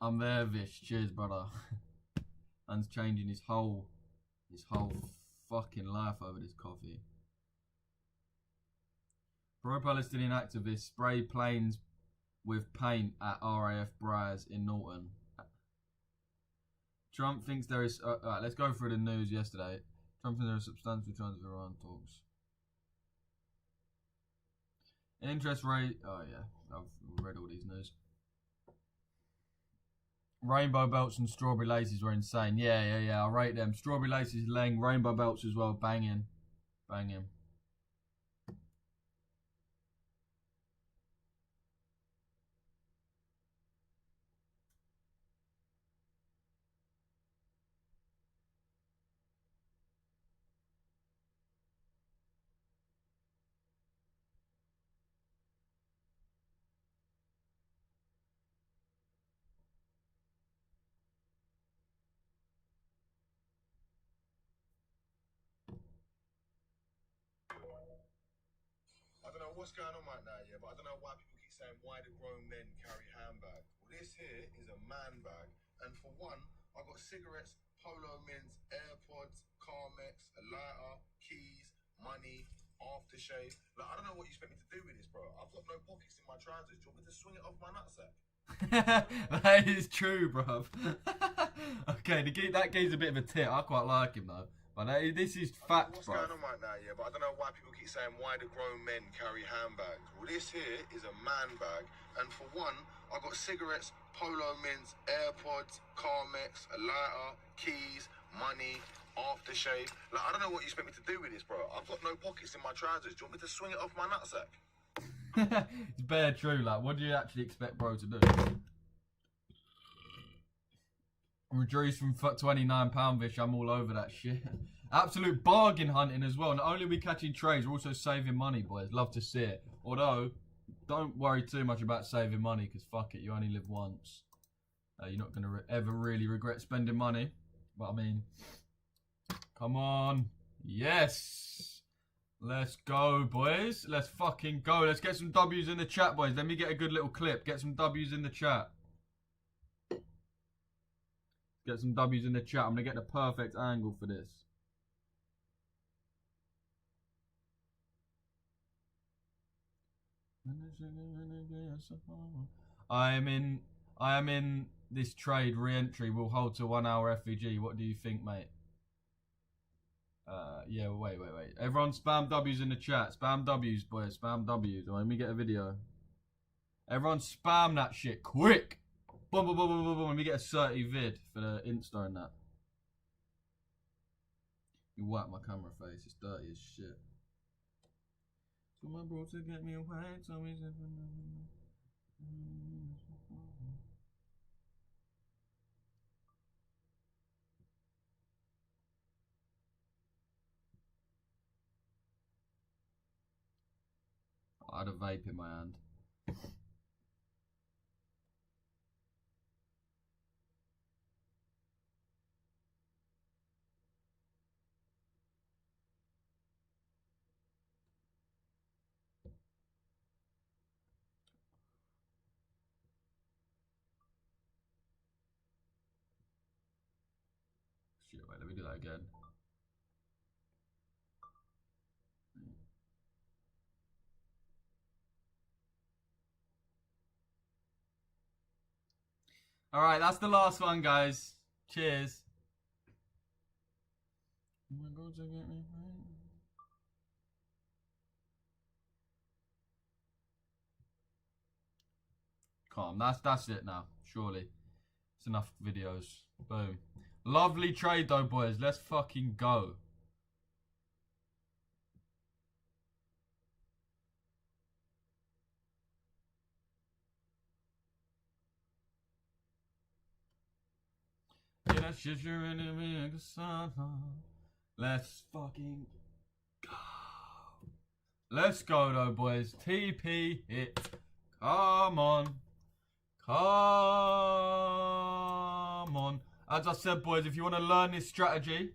I'm there, Vish. Cheers, brother. Man's changing his whole fucking life over this coffee. Pro-Palestinian activists spray planes with paint at RAF Briars in Norton. Trump thinks there is... Alright, let's go through the news yesterday. Trump thinks there is substantial chance of Iran talks. Interest rate... Oh, yeah. I've read all these news. Rainbow belts and strawberry laces were insane. Yeah. I rate them. Strawberry laces, Leng. Rainbow belts as well. Banging. what's going on right now, yeah, but I don't know why people keep saying, why do grown men carry handbags? Well, this here is a man bag, and for one, I got cigarettes, polo mints, AirPods, Carmex, a lighter, keys, money, aftershave. Like, I don't know what you expect me to do with this, bro. I've got no pockets in my trousers. Do you want me to swing it off my nutsack? That is true, bruv. Okay, that guy's a bit of a tit. I quite like him though. But this is fact, What's bruv. going on right now, yeah, but I don't know why people keep saying, why do grown men carry handbags? Well, this here is a man bag, and for one, I got cigarettes, polo mints, AirPods, Carmex, a lighter, keys, money, aftershave. Like, I don't know what you expect me to do with this, bro. I've got no pockets in my trousers. Do you want me to swing it off my nutsack? It's bare true. Like, what do you actually expect bro to do? Reduced from £29-ish. I'm all over that shit. Absolute bargain hunting as well. Not only are we catching trades, we're also saving money, boys. Love to see it. Although, don't worry too much about saving money, because fuck it, you only live once. You're not going to ever really regret spending money. But I mean, come on. Yes. Let's go, boys. Let's fucking go. Let's get some W's in the chat, boys. Let me get a good little clip. Get some W's in the chat. Get some W's in the chat. I'm going to get the perfect angle for this. I am in this trade re-entry. Will hold to 1 hour FVG. What do you think, mate? Yeah, wait. Everyone spam W's in the chat. Spam W's, boys. Spam W's. Let me get a video. Everyone spam that shit quick. Boom, boom, boom, boom, boom, boom. Let me get a 30 vid for the Insta and that. You wipe my camera face. It's dirty as shit. So my bro to get me away. Tell me I had a vape in my hand. Shit, wait, let me do that again. Alright, that's the last one, guys. Cheers. Calm, that's it now, surely. It's enough videos. Boom. Lovely trade though, boys. Let's fucking go. Yeah, that shit you're in me, let's fucking go. Let's go though, boys. TP hit. Come on. Come on. As I said, boys, if you want to learn this strategy,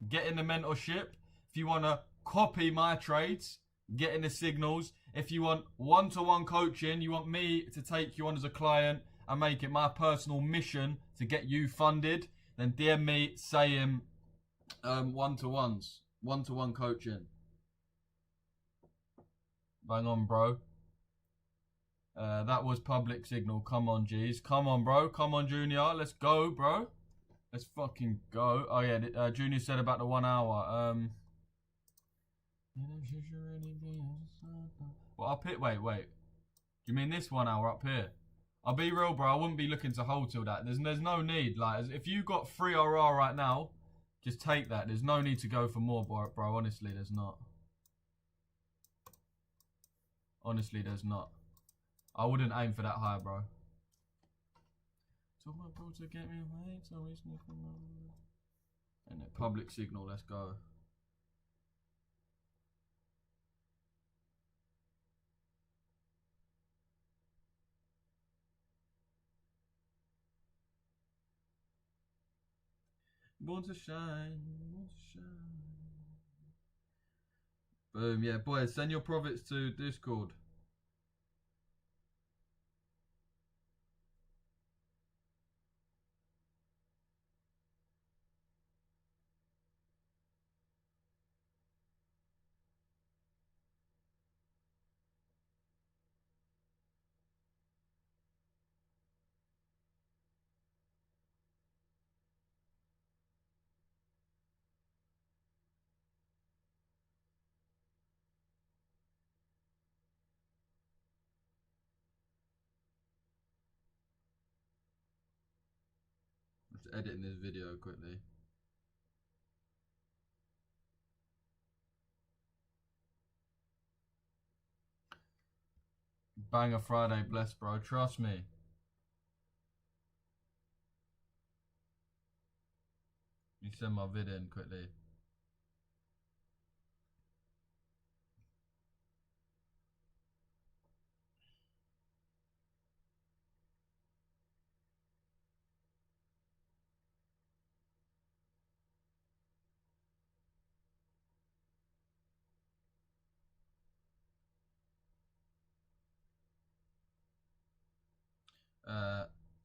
get in the mentorship. If you want to copy my trades, get in the signals. If you want one-to-one coaching, you want me to take you on as a client and make it my personal mission to get you funded, then DM me saying one-to-ones, one-to-one coaching. Bang on, bro. That was public signal. Come on, G's. Come on, bro. Come on, Junior. Let's go, bro. Let's fucking go. Oh, yeah. Junior said about the 1 hour. Well, up here. Wait. Do you mean this 1 hour up here? I'll be real, bro. I wouldn't be looking to hold till that. There's no need. Like, if you got 3 RR right now, just take that. There's no need to go for more, bro. Honestly, there's not. Honestly, there's not. I wouldn't aim for that high, bro. Told my bro to get me away, so he's sniffing over. And a public signal, let's go. Born to shine, born to shine. Boom, yeah, boys, send your profits to Discord. I'm just editing this video quickly. Banger Friday, bless, bro. Trust me. You send my vid in quickly.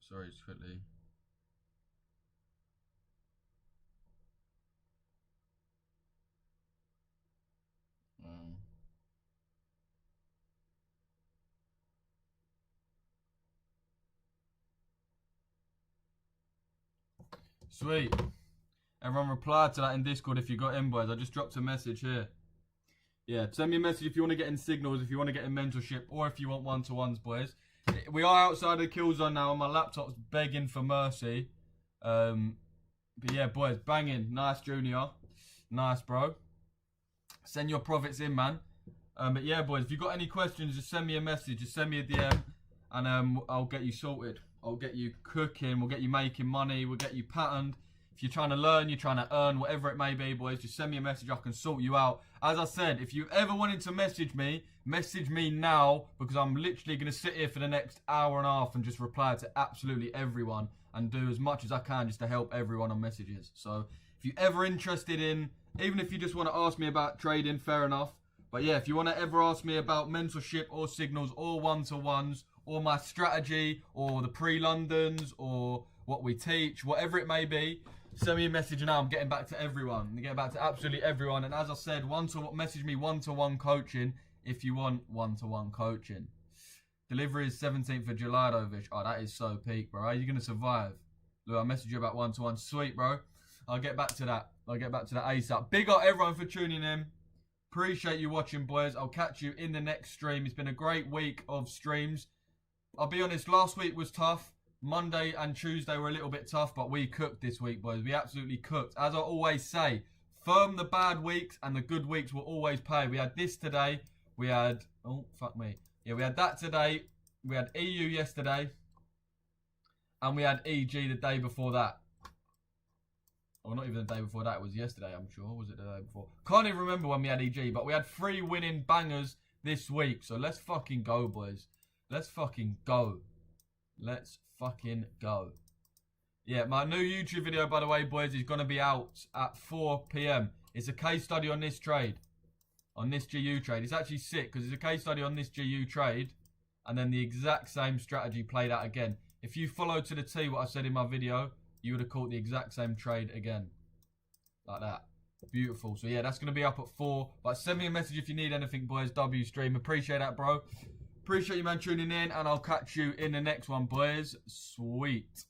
Sorry, just quickly. Sweet. Everyone reply to that in Discord if you got in, boys. I just dropped a message here. Yeah, send me a message if you want to get in signals, if you want to get in mentorship, or if you want one-to-ones, boys. We are outside the kill zone now, and my laptop's begging for mercy. But yeah, boys, banging. Nice, Junior. Nice, bro. Send your profits in, man. But yeah, boys, if you got any questions, just send me a message. Just send me a DM, and I'll get you sorted. I'll get you cooking. We'll get you making money. We'll get you patterned. If you're trying to learn, you're trying to earn, whatever it may be, boys, just send me a message. I can sort you out. As I said, if you ever wanted to message me now, because I'm literally going to sit here for the next hour and a half and just reply to absolutely everyone and do as much as I can just to help everyone on messages. So if you're ever interested in, even if you just want to ask me about trading, fair enough. But yeah, if you want to ever ask me about mentorship or signals or one-to-ones or my strategy or the pre-Londons or what we teach, whatever it may be, send me a message now. I'm getting back to everyone. I'm getting back to absolutely everyone. And as I said, message me one-to-one coaching if you want one-to-one coaching. Delivery is 17th of July, though, Vish. Oh, that is so peak, bro. How are you going to survive? Look, I messaged you about one-to-one. Sweet, bro. I'll get back to that. I'll get back to that ASAP. Big up everyone for tuning in. Appreciate you watching, boys. I'll catch you in the next stream. It's been a great week of streams. I'll be honest, last week was tough. Monday and Tuesday were a little bit tough, but we cooked this week, boys. We absolutely cooked. As I always say, firm the bad weeks and the good weeks will always pay. We had this today. We had, oh, fuck me. Yeah, we had that today. We had EU yesterday. And we had EG the day before that. Or not even the day before that. It was yesterday, I'm sure. Was it the day before? Can't even remember when we had EG. But we had 3 winning bangers this week. So let's fucking go, boys. Let's fucking go. Let's fucking go. Yeah, my new YouTube video, by the way, boys, is going to be out at 4 p.m. It's a case study on this trade. On this GU trade. It's actually sick because it's a case study on this GU trade. And then the exact same strategy played out again. If you followed to the T what I said in my video, you would have caught the exact same trade again. Like that. Beautiful. So yeah, that's going to be up at 4. But send me a message if you need anything, boys. W stream. Appreciate that, bro. Appreciate you, man, tuning in. And I'll catch you in the next one, boys. Sweet.